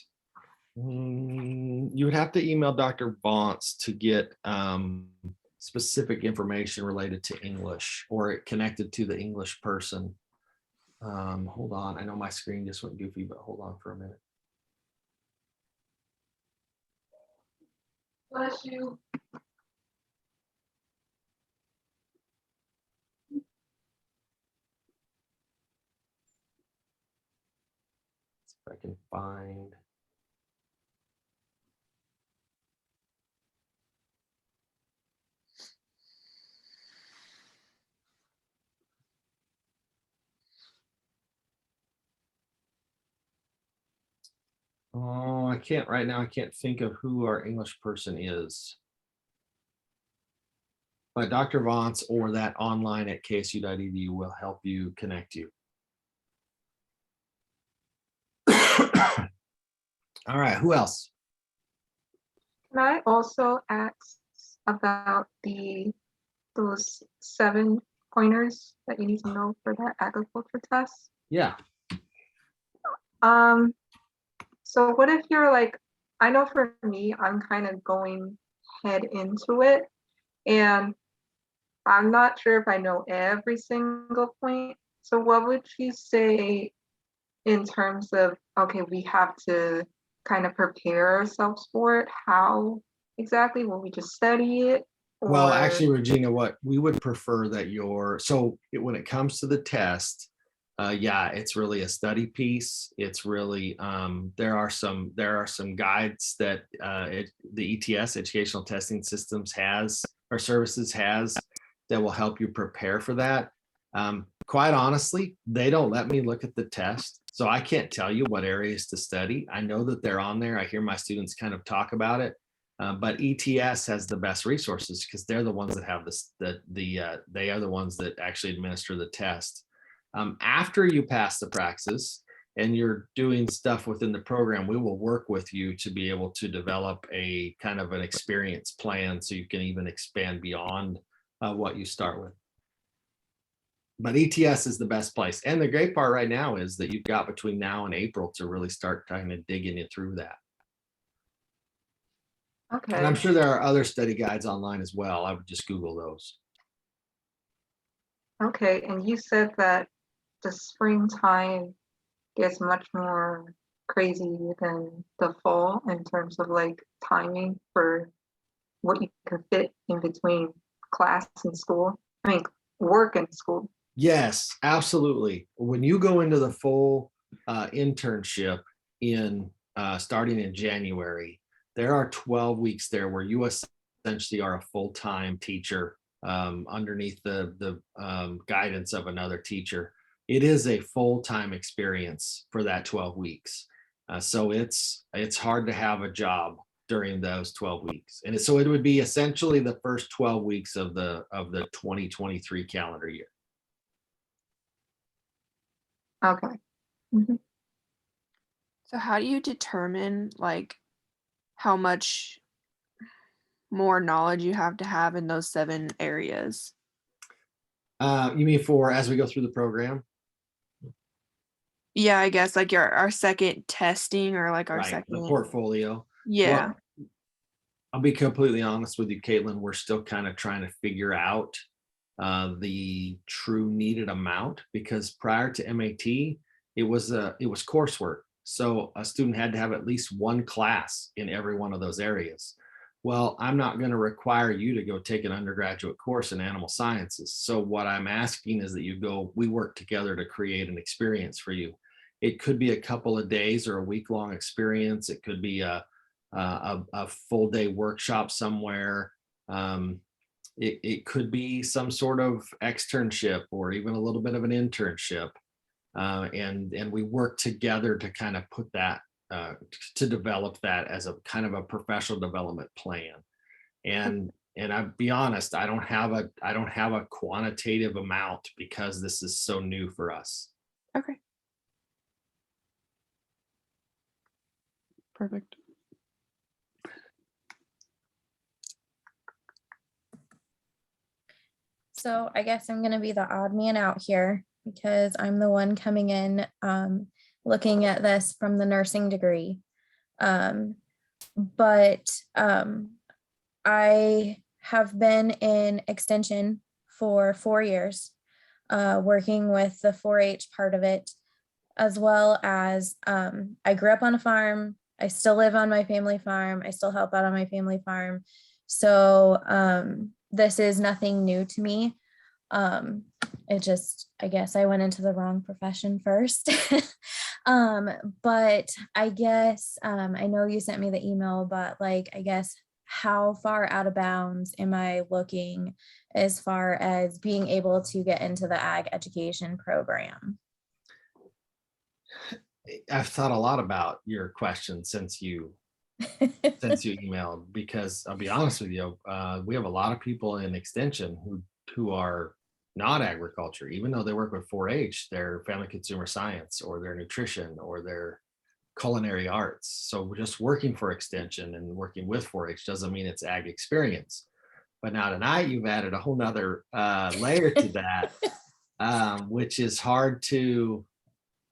you would have to email Dr. Vance to get specific information related to English or connected to the English person. Hold on. I know my screen just went goofy, but hold on for a minute. Bless you. If I can find. Oh, I can't right now. I can't think of who our English person is. But Dr. Vance or that online at ksu.edu will help you connect you. All right, who else? Can I also ask about those 7 pointers that you need to know for that agriculture test? Yeah. So what if you're like, I know for me, I'm kind of going head into it, and I'm not sure if I know every single point. So what would you say in terms of, okay, we have to kind of prepare ourselves for it? How exactly? Will we just study it? Well, Or, actually, Regina, what we would prefer that when it comes to the test, yeah, it's really a study piece. It's really there are some guides that the ETS, Educational Testing Systems, has or services has that will help you prepare for that. Quite honestly, they don't let me look at the test, so I can't tell you what areas to study. I know that they're on there. I hear my students kind of talk about it. But ETS has the best resources because they're the ones that have this, they are the ones that actually administer the test. After you pass the praxis and you're doing stuff within the program, we will work with you to be able to develop a kind of an experience plan so you can even expand beyond what you start with. But ETS is the best place. And the great part right now is that you've got between now and April to really start kind of digging you through that. And I'm okay, sure there are other study guides online as well. I would just Google those. okay. And you said that the springtime gets much more crazy than the fall in terms of like timing for what you can fit in between class and school. I mean, work and school. Yes, absolutely. When you go into the full internship in starting in January, there are 12 weeks there where you essentially are a full-time teacher underneath the guidance of another teacher. It is a full-time experience for that 12 weeks. So it's hard to have a job during those 12 weeks. And so it would be essentially the first 12 weeks of the 2023 calendar year. Okay. Mhm. So how do you determine like how much more knowledge you have to have in those 7 areas? You mean for as we go through the program? Yeah, I guess like our second testing or like our Right, the second. portfolio. Yeah. Well, I'll be completely honest with you, Caitlin. We're still kind of trying to figure out the true needed amount because prior to MAT, it was coursework. So a student had to have at least one class in every one of those areas. Well, I'm not going to require you to go take an undergraduate course in animal sciences. So what I'm asking is that we work together to create an experience for you. It could be a couple of days or a week-long experience. It could be a full day workshop somewhere. It could be some sort of externship or even a little bit of an internship. And we work together to kind of put that, to develop that as a kind of a professional development plan. And I'll be honest, I don't have a quantitative amount because this is so new for us. Okay. Perfect. So I guess I'm going to be the odd man out here because I'm the one coming in looking at this from the nursing degree. But I have been in extension for 4 years, working with the 4-H part of it, as well as I grew up on a farm. I still live on my family farm. I still help out on my family farm. So this is nothing new to me. It just, I guess I went into the wrong profession first. But I guess I know you sent me the email, but like, I guess how far out of bounds am I looking as far as being able to get into the ag education program? I've thought a lot about your question since you emailed, because I'll be honest with you, we have a lot of people in extension who are not agriculture, even though they work with 4-H, they're family consumer science, or their nutrition, or their culinary arts. So just working for extension and working with 4-H doesn't mean it's ag experience. But now tonight you've added a whole nother layer to that, which is hard to,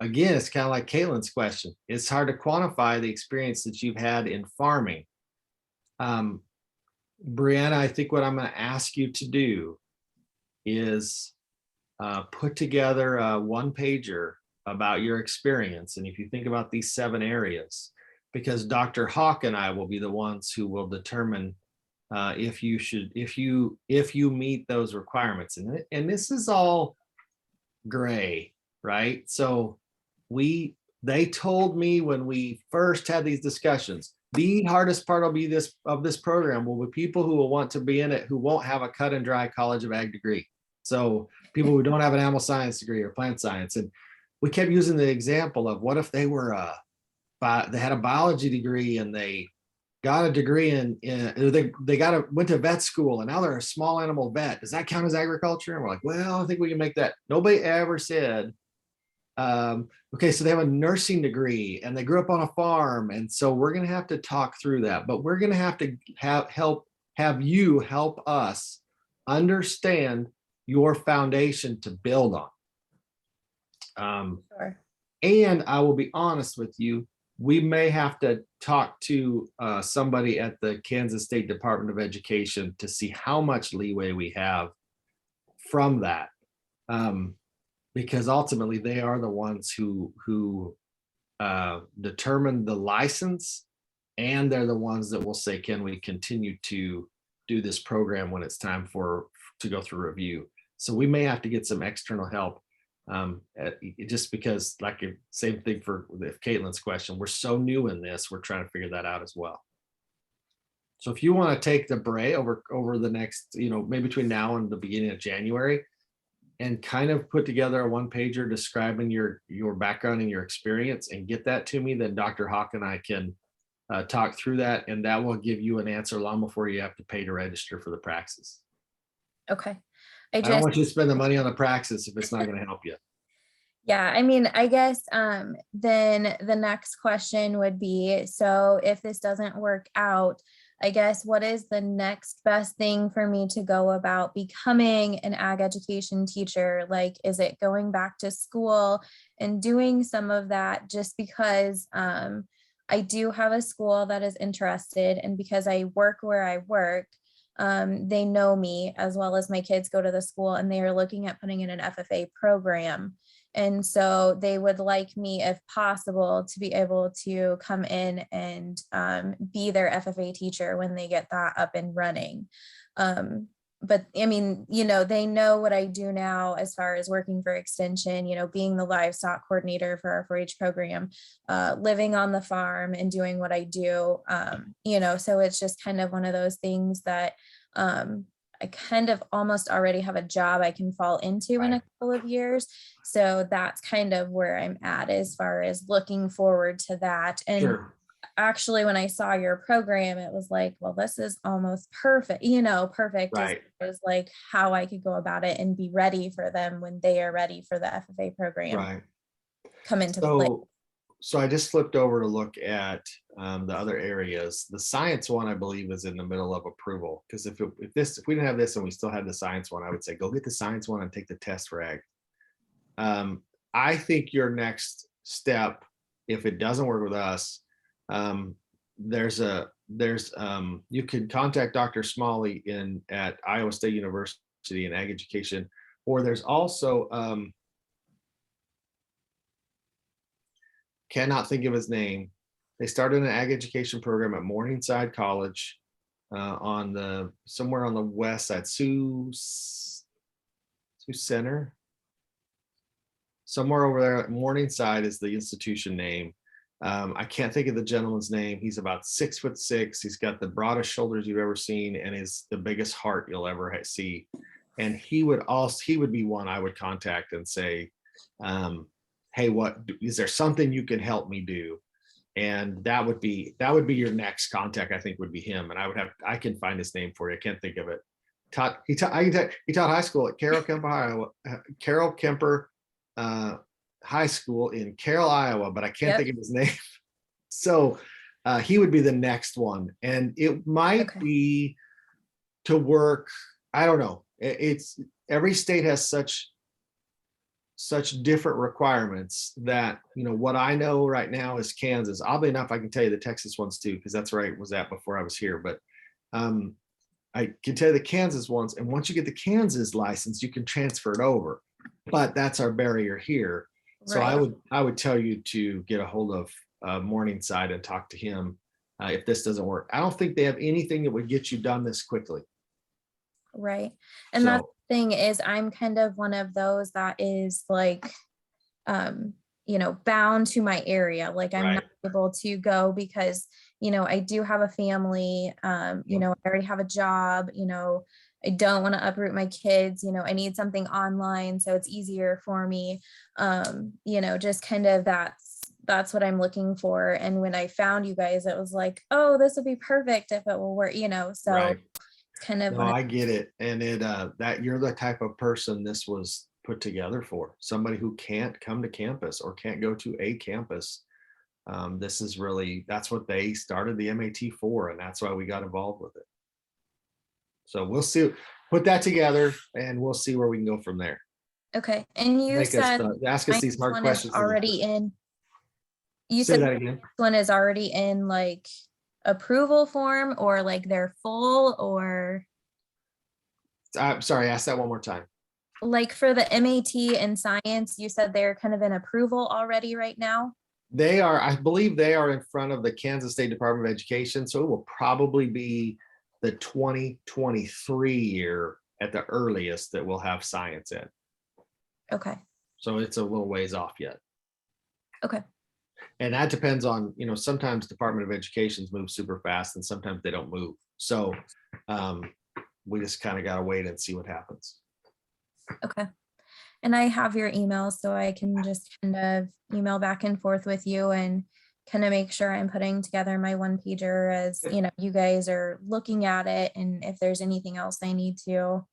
again, it's kind of like Caitlin's question. It's hard to quantify the experience that you've had in farming. Brianna, I think what I'm going to ask you to do is put together a one-pager about your experience. And if you think about these 7 areas, because Dr. Hawk and I will be the ones who will determine if you meet those requirements. And this is all gray, right? So they told me when we first had these discussions, the hardest part will be this program will be people who will want to be in it who won't have a cut and dry College of Ag degree. So people who don't have an animal science degree or plant science. And we kept using the example of what if they were they had a biology degree and they got a degree went to vet school and now they're a small animal vet. Does that count as agriculture? And we're like, well, I think we can make that. Nobody ever said, okay, so they have a nursing degree and they grew up on a farm. And so we're going to have to talk through that, but we're going to have you help us understand your foundation to build on. Sure. And I will be honest with you, we may have to talk to somebody at the Kansas State Department of Education to see how much leeway we have from that. Because ultimately they are the ones who determine the license, and they're the ones that will say, can we continue to do this program when it's time to go through review? So we may have to get some external help, just because, like, same thing for Caitlin's question, we're so new in this, we're trying to figure that out as well. So if you want to take the Bray over the next, maybe between now and the beginning of January, and kind of put together a one-pager describing your background and your experience and get that to me, then Dr. Hawk and I can talk through that, and that will give you an answer long before you have to pay to register for the praxis. Okay. I don't want you to spend the money on the praxis if it's not going to help you. Yeah, I mean, I guess then the next question would be, so if this doesn't work out, I guess, what is the next best thing for me to go about becoming an ag education teacher? Like, is it going back to school and doing some of that just because I do have a school that is interested, and because I work where I work, they know me, as well as my kids go to the school, and they are looking at putting in an FFA program. And so they would like me, if possible, to be able to come in and be their FFA teacher when they get that up and running. But I mean, they know what I do now as far as working for extension, being the livestock coordinator for our 4-H program, living on the farm and doing what I do, so it's just kind of one of those things that I kind of almost already have a job I can fall into in a couple of years. So that's kind of where I'm at as far as looking forward to that. And Sure. Actually, when I saw your program, it was like, well, this is almost perfect, perfect Right. as like how I could go about it and be ready for them when they are ready for the FFA program Right. come into play. So I just flipped over to look at the other areas. The science one, I believe, is in the middle of approval. Because if we didn't have this and we still had the science one, I would say go get the science one and take the test for ag. I think your next step, if it doesn't work with us, you could contact Dr. Smalley at Iowa State University in ag education, or there's also cannot think of his name. They started an ag education program at Morningside College somewhere on the west side, Sioux Center. Somewhere over there at Morningside is the institution name. I can't think of the gentleman's name. He's about 6'6". He's got the broadest shoulders you've ever seen and is the biggest heart you'll ever see. And he would be one I would contact and say, hey, is there something you can help me do? And that would be your next contact. I think would be him. And I can find his name for you. I can't think of it. He taught high school at Carroll Kemper High School in Carroll, Iowa, but I can't think of his name. So he would be the next one, and it might be to work. I don't know. It's every state has such different requirements that, what I know right now is Kansas. Oddly enough, I can tell you the Texas ones too, because that's where I was at before I was here. But I can tell you the Kansas ones, and once you get the Kansas license, you can transfer it over. But that's our barrier here. So I would tell you to get a hold of Morningside and talk to him if this doesn't work. I don't think they have anything that would get you done this quickly. Right. And that thing is, I'm kind of one of those that is like, bound to my area. Like I'm not able to go because, I do have a family, I already have a job, I don't want to uproot my kids, I need something online so it's easier for me. Just kind of that's what I'm looking for. And when I found you guys, it was like, oh, this would be perfect if it will work, so it's kind of. No, I get it. And that you're the type of person this was put together for, somebody who can't come to campus or can't go to a campus. This is really, that's what they started the MAT for, and that's why we got involved with it. So we'll see, put that together and we'll see where we can go from there. Okay. And you said ask us these hard questions. Already in. You Say said that again. this one is already in like approval form, or like they're full, or? I'm sorry, ask that one more time. Like for the MAT and science, you said they're kind of in approval already right now? They are, I believe they are in front of the Kansas State Department of Education. So it will probably be the 2023 year at the earliest that we'll have science in. Okay. So it's a little ways off yet. Okay. And that depends on, sometimes Department of Educations move super fast and sometimes they don't move. So we just kind of got to wait and see what happens. Okay. And I have your email, so I can just kind of email back and forth with you and kind of make sure I'm putting together my one pager as, you guys are looking at it. And if there's anything else I need to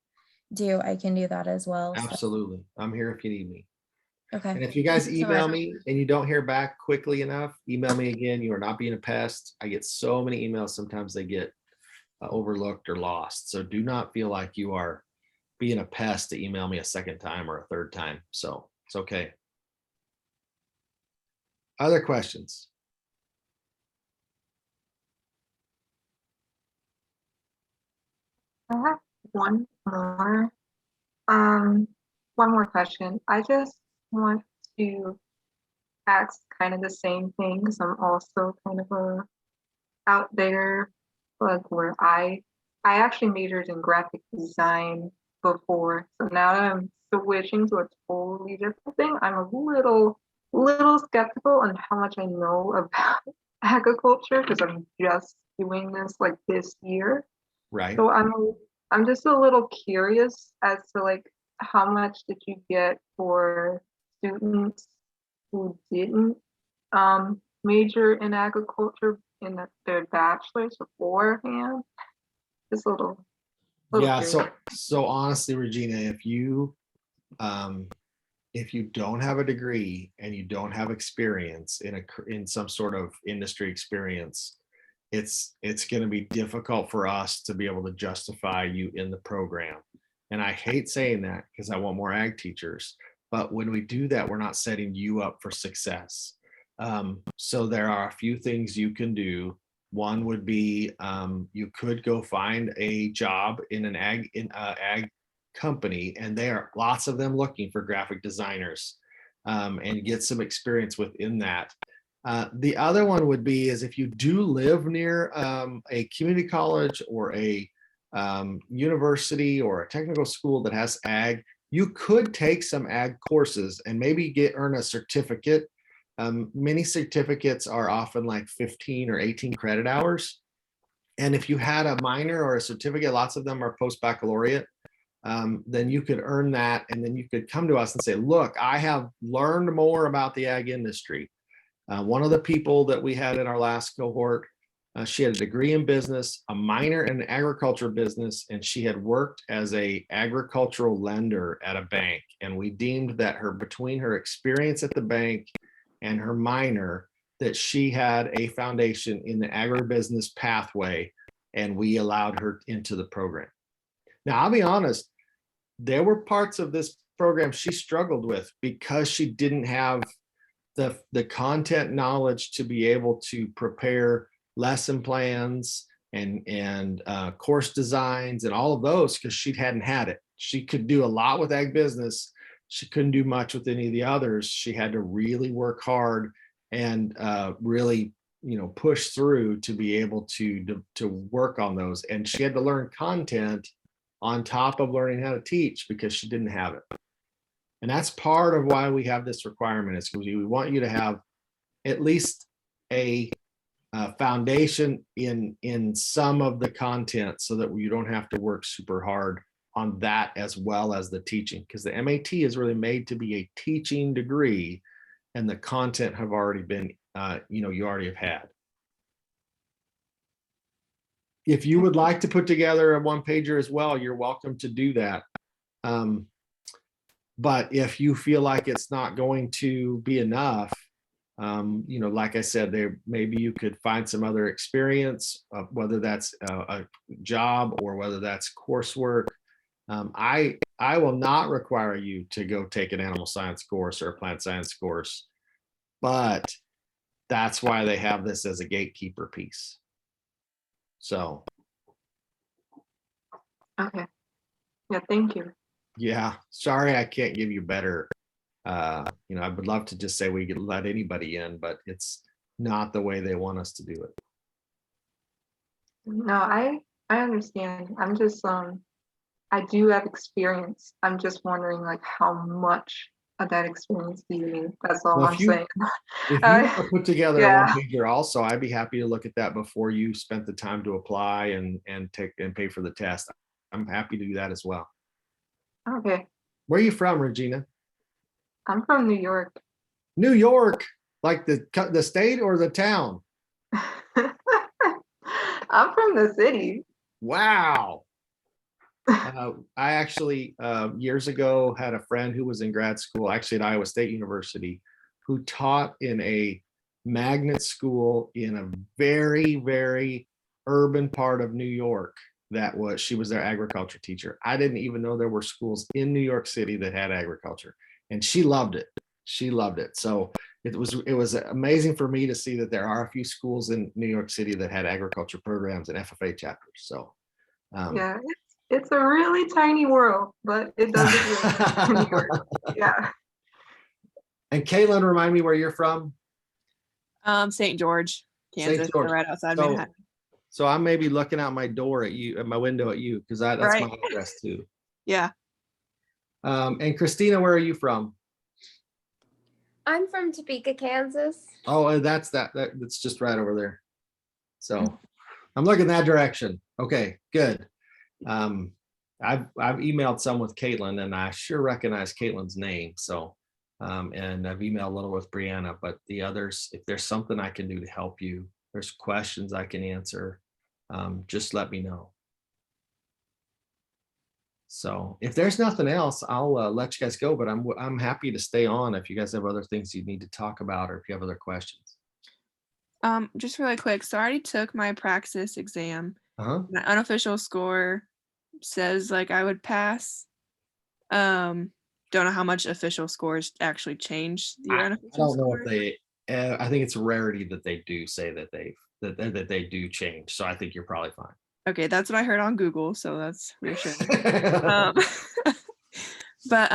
do, I can do that as well. Absolutely. So. I'm here if you need me. Okay. And if you guys email me and you don't hear back quickly enough, email me again. You are not being a pest. I get so many emails. Sometimes they get overlooked or lost. So do not feel like you are being a pest to email me a second time or a third time. So it's okay. Other questions? I have one more. One more question. I just want to ask kind of the same thing because I'm also kind of out there, like where I actually majored in graphic design before. So now that I'm switching to a totally different thing, I'm a little skeptical on how much I know about agriculture because I'm just doing this like this year. Right. So I'm just a little curious as to like how much did you get for students who didn't major in agriculture in their bachelor's beforehand? Just a little yeah. curious. So honestly, Regina, if you don't have a degree and you don't have experience in some sort of industry experience, it's going to be difficult for us to be able to justify you in the program. And I hate saying that because I want more ag teachers, but when we do that, we're not setting you up for success. So there are a few things you can do. One would be you could go find a job in an ag company, and there are lots of them looking for graphic designers, and get some experience within that. The other one would be is if you do live near a community college or a university or a technical school that has ag, you could take some ag courses and maybe earn a certificate. Many certificates are often like 15 or 18 credit hours. And if you had a minor or a certificate, lots of them are post-baccalaureate. then you could earn that. And then you could come to us and say, look, I have learned more about the ag industry. One of the people that we had in our last cohort, she had a degree in business, a minor in agriculture business, and she had worked as a agricultural lender at a bank. And we deemed that between her experience at the bank and her minor, that she had a foundation in the agribusiness pathway, and we allowed her into the program. Now, I'll be honest, there were parts of this program she struggled with because she didn't have the content knowledge to be able to prepare lesson plans and course designs and all of those, because she hadn't had it. She could do a lot with ag business. She couldn't do much with any of the others. She had to really work hard and really, push through to be able to work on those. And she had to learn content on top of learning how to teach because she didn't have it. And that's part of why we have this requirement, is because we want you to have at least a foundation in some of the content, so that you don't have to work super hard on that as well as the teaching, because the MAT is really made to be a teaching degree, and the content have already been, you already have had. If you would like to put together a one-pager as well, you're welcome to do that. But if you feel like it's not going to be enough, like I said, maybe you could find some other experience, whether that's a job or whether that's coursework. I will not require you to go take an animal science course or a plant science course, but that's why they have this as a gatekeeper piece. So. Okay. Yeah, thank you. Yeah, sorry, I can't give you better. I would love to just say we could let anybody in, but it's not the way they want us to do it. No, I understand. I'm just I do have experience. I'm just wondering like how much of that experience do you need? That's all Well, I'm saying. If you want to put together a yeah. one-pager also, I'd be happy to look at that before you spent the time to apply and pay for the test. I'm happy to do that as well. Okay. Where are you from, Regina? I'm from New York. New York, like the state or the town? I'm from the city. Wow. I actually, years ago, had a friend who was in grad school, actually at Iowa State University, who taught in a magnet school in a very, very urban part of New York. She was their agriculture teacher. I didn't even know there were schools in New York City that had agriculture, and she loved it. She loved it. So it was amazing for me to see that there are a few schools in New York City that had agriculture programs and FFA chapters. So yeah, it's a really tiny world, but it does exist in New York. Yeah. And Caitlin, remind me where you're from. St. George, Kansas, St. George. right outside So, Manhattan. So I may be looking out my door at you, at my window at you, because that's Right. my address too. Yeah. And Christina, where are you from? I'm from Topeka, Kansas. Oh, and that's just right over there. So I'm looking that direction. Okay, good. I've emailed some with Caitlin, and I sure recognize Caitlin's name. So, and I've emailed a little with Brianna, but the others, if there's something I can do to help you, there's questions I can answer, just let me know. So if there's nothing else, I'll let you guys go, but I'm happy to stay on if you guys have other things you need to talk about, or if you have other questions. Just really quick. So I already took my praxis exam. Uh-huh. My unofficial score says like I would pass. Don't know how much official scores actually change your unofficial I don't know score. if they, I think it's a rarity that they do say that they do change. So I think you're probably fine. Okay, that's what I heard on Google, so that's reassuring. But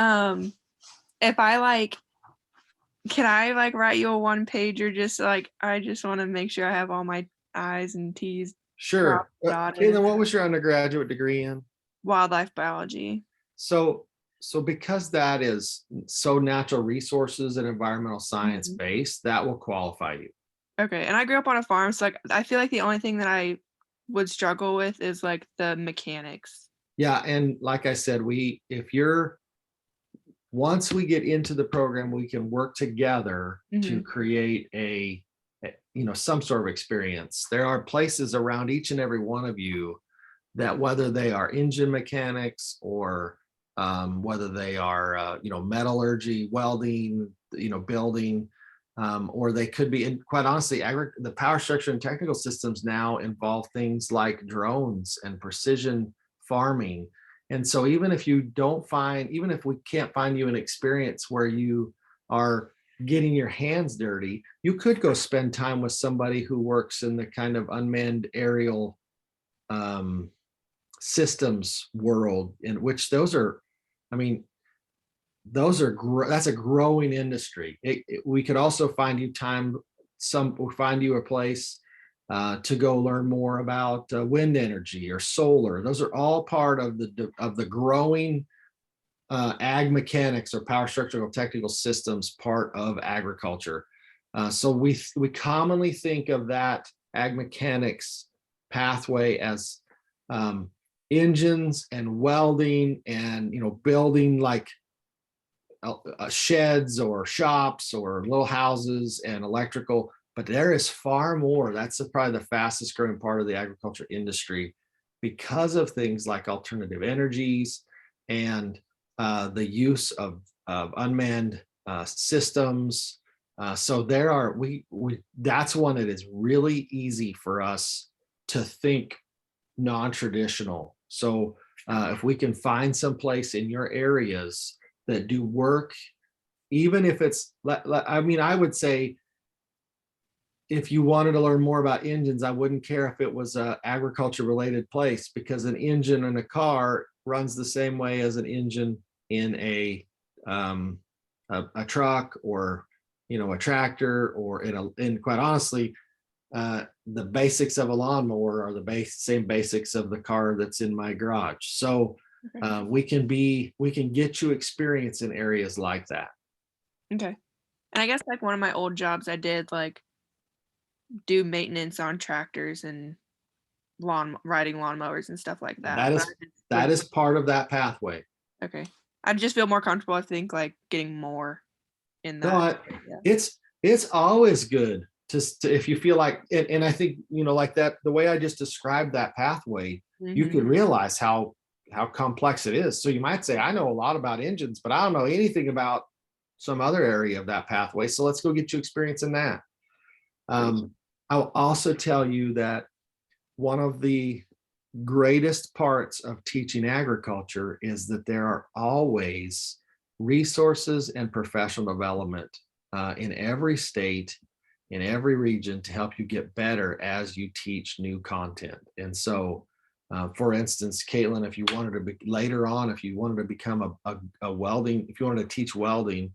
if I can I write you a one pager, just I just want to make sure I have all my I's and T's. Sure. Caitlin, what was your undergraduate degree in? Wildlife biology. So because that is so natural resources and environmental science based, that will qualify you. Okay, and I grew up on a farm, so I feel like the only thing that I would struggle with is the mechanics. Yeah, and like I said, once we get into the program, we can work together to create some sort of experience. There are places around each and every one of you that, whether they are engine mechanics or whether they are metallurgy, welding, building, or they could be, and quite honestly, the power structure and technical systems now involve things like drones and precision farming. And so even if we can't find you an experience where you are getting your hands dirty, you could go spend time with somebody who works in the kind of unmanned aerial systems world, in which that's a growing industry. We could also find you a place to go learn more about wind energy or solar. Those are all part of the growing ag mechanics or power structural technical systems part of agriculture. So we commonly think of that ag mechanics pathway as engines and welding and building like sheds or shops or little houses and electrical. But there is far more. That's probably the fastest growing part of the agriculture industry, because of things like alternative energies and the use of unmanned systems. So that's one that is really easy for us to think non-traditional. So if we can find some place in your areas that do work, even if it's, I would say, if you wanted to learn more about engines, I wouldn't care if it was a agriculture related place, because an engine in a car runs the same way as an engine in a truck, or a tractor, or and quite honestly, the basics of a lawnmower are the same basics of the car that's in my garage. So we can get you experience in areas like that. Okay. And I guess like one of my old jobs, I did like do maintenance on tractors and riding lawnmowers and stuff like that. That is part of that pathway. Okay. I just feel more comfortable, I think, like getting more in that. No, it's always good to if you feel like, and I think, like that, the way I just described that pathway, you could realize how complex it is. So you might say, I know a lot about engines, but I don't know anything about some other area of that pathway. So let's go get you experience in that. I'll also tell you that one of the greatest parts of teaching agriculture is that there are always resources and professional development in every state, in every region, to help you get better as you teach new content. And so, for instance, Caitlin, if you wanted to later on, if you wanted to become a welding, if you wanted to teach welding,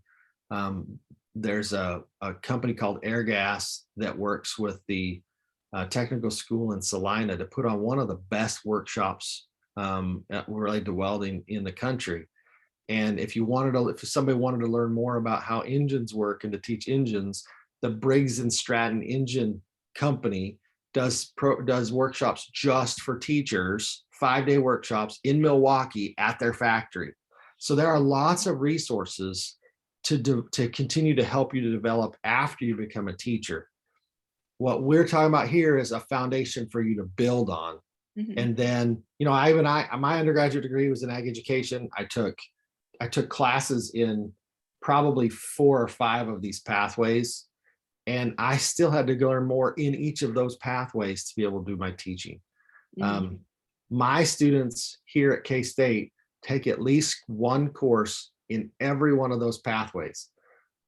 there's a company called Airgas that works with the technical school in Salina to put on one of the best workshops related to welding in the country. And if somebody wanted to learn more about how engines work and to teach engines, the Briggs and Stratton Engine Company does workshops just for teachers, 5-day workshops in Milwaukee at their factory. So there are lots of resources to continue to help you to develop after you become a teacher. What we're talking about here is a foundation for you to build on. And then, my undergraduate degree was in ag education. I took classes in probably 4 or 5 of these pathways, and I still had to learn more in each of those pathways to be able to do my teaching. My students here at K-State take at least one course in every one of those pathways.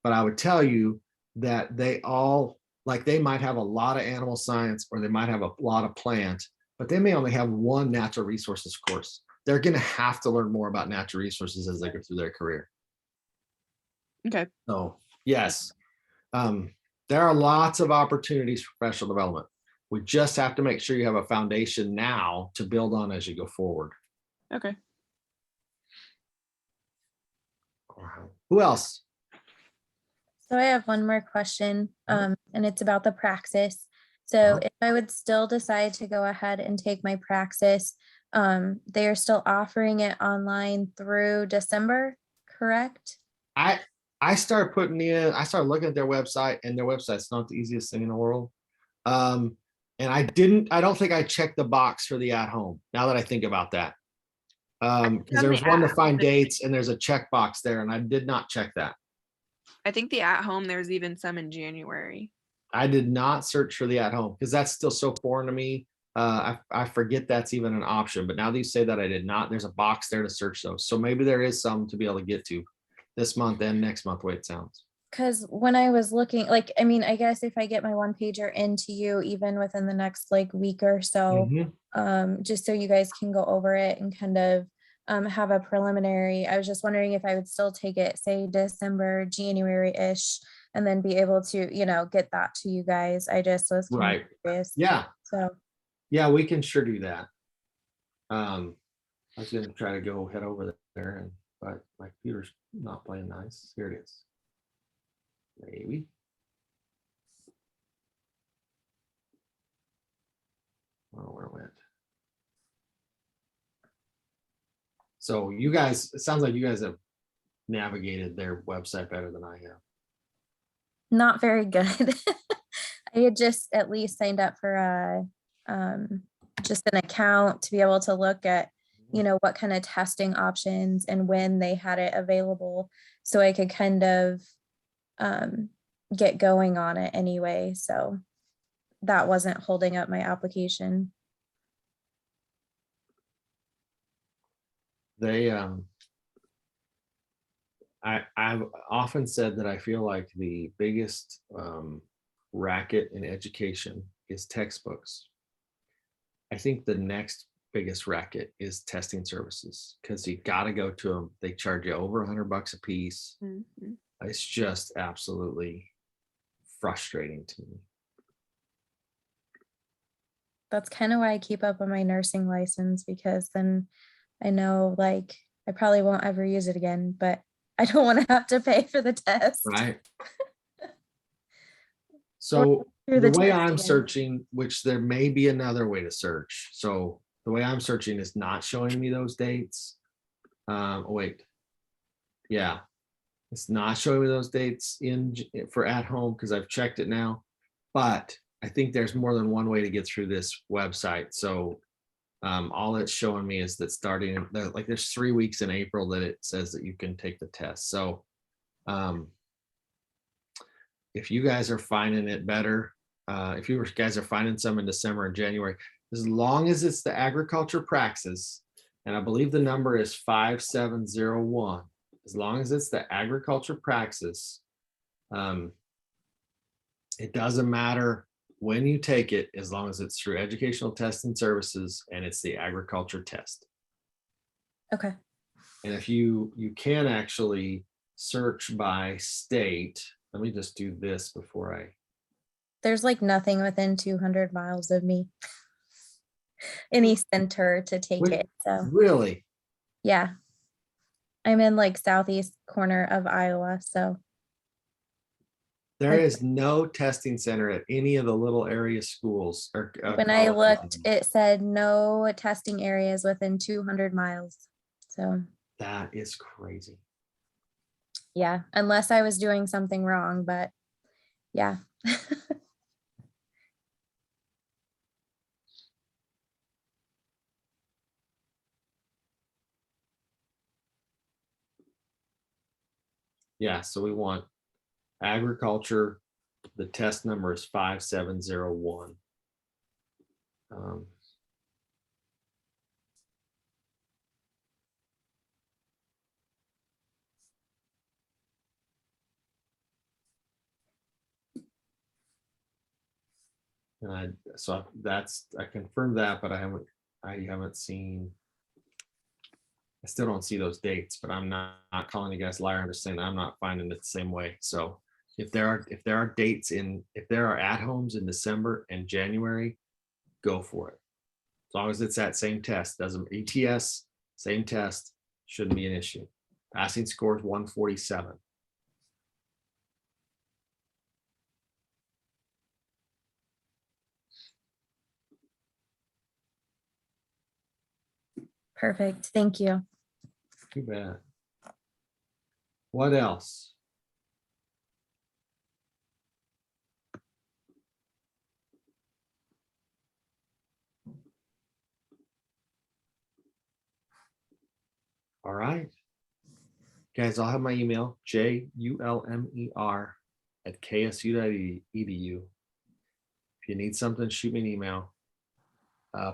But I would tell you that they might have a lot of animal science, or they might have a lot of plant, but they may only have one natural resources course. They're going to have to learn more about natural resources as they go through their career. Okay. So yes, there are lots of opportunities for professional development. We just have to make sure you have a foundation now to build on as you go forward. Okay. Who else? So I have one more question, and it's about the praxis. So if I would still decide to go ahead and take my praxis, They are still offering it online through December, correct? I I started I started looking at their website, and their website's not the easiest thing in the world. Um, and I don't think I checked the box for the at home, now that I think about that. Because on there the was one to at-home, find dates, and there's a check box there, and I did not check that. I think the at home, there's even some in January. I did not search for the at home because that's still so foreign to me. I forget that's even an option, but now that you say that, I did not. There's a box there to search those. So maybe there is some to be able to get to this month and next month, the way it sounds. Because when I was looking, like, I mean, I guess if I get my one pager into you, even within the next like week or so, Mhm. just so you guys can go over it and kind of have a preliminary. I was just wondering if I would still take it, say December, January-ish, and then be able to, get that to you guys. I just was kind of Right. curious. Yeah. So, Yeah, we can sure do that. I was gonna try to go head over there, but my computer's not playing nice. Here it is. Maybe. Oh, where it went. So you guys, it sounds like you guys have navigated their website better than I have. not very good. I had just at least signed up for just an account to be able to look at, what kind of testing options and when they had it available, so I could kind of get going on it anyway. So that wasn't holding up my application. They I've often said that I feel like the biggest racket in education is textbooks. I think the next biggest racket is testing services because you got to go to them. They charge you over $100 a piece. Mhm. It's just absolutely frustrating to me. That's kind of why I keep up on my nursing license, because then I know, like, I probably won't ever use it again, but I don't want to have to pay for the test. Right. Or So through the the way test I'm again. searching, which there may be another way to search. So the way I'm searching is not showing me those dates. Wait. Yeah. It's not showing me those dates for at home because I've checked it now. But I think there's more than one way to get through this website. So all it's showing me is that like there's 3 weeks in April that it says that you can take the test. So um, if you guys are finding it better, if you guys are finding some in December and January, as long as it's the agriculture praxis, and I believe the number is 5701, as long as it's the agriculture praxis, it doesn't matter when you take it, as long as it's through educational testing services and it's the agriculture test. Okay. And if you can actually search by state, let me just do this before I. There's like nothing within 200 miles of me, any center to take Wait, it. So really? yeah, I'm in like southeast corner of Iowa. So There like is no testing center at any of the little area schools or when I colleges. looked, it said no testing areas within 200 miles. So That is crazy. yeah, unless I was doing something wrong, but yeah. Yeah, so we want agriculture. The test number is 5701. Um, and I confirmed that, but I haven't seen, I still don't see those dates, but I'm not calling you guys liar. I'm just saying that I'm not finding it the same way. So if there are dates if there are at homes in December and January, go for it. As long as it's that same test, doesn't ETS, same test, shouldn't be an issue. Passing score is 147. Perfect. Thank you. You bet. What else? All right. Guys, I'll have my email, julmer@ksu.edu. If you need something, shoot me an email.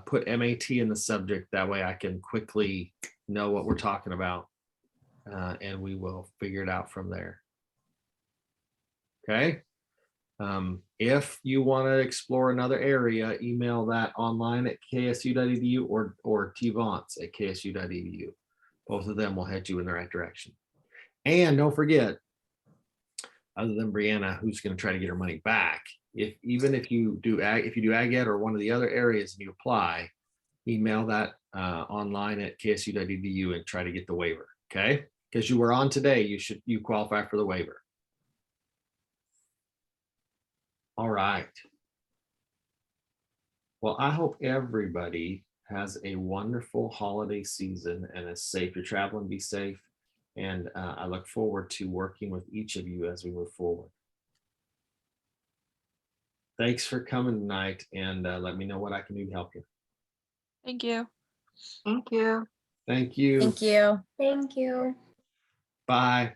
Put MAT in the subject. That way I can quickly know what we're talking about. And we will figure it out from there. Okay. If you want to explore another area, email that online at ksu.edu or tvance@ksu.edu. Both of them will head you in the right direction. And don't forget, other than Brianna, who's going to try to get her money back, even if you do ag ed or one of the other areas and you apply, email that online at ksu.edu and try to get the waiver. Okay, because you were on today, you qualify for the waiver. All right. Well, I hope everybody has a wonderful holiday season and is safe. You're traveling, be safe. And I look forward to working with each of you as we move forward. Thanks for coming tonight, and let me know what I can do to help you. Thank you. Thank you. Thank you. Thank you. Thank you. Bye.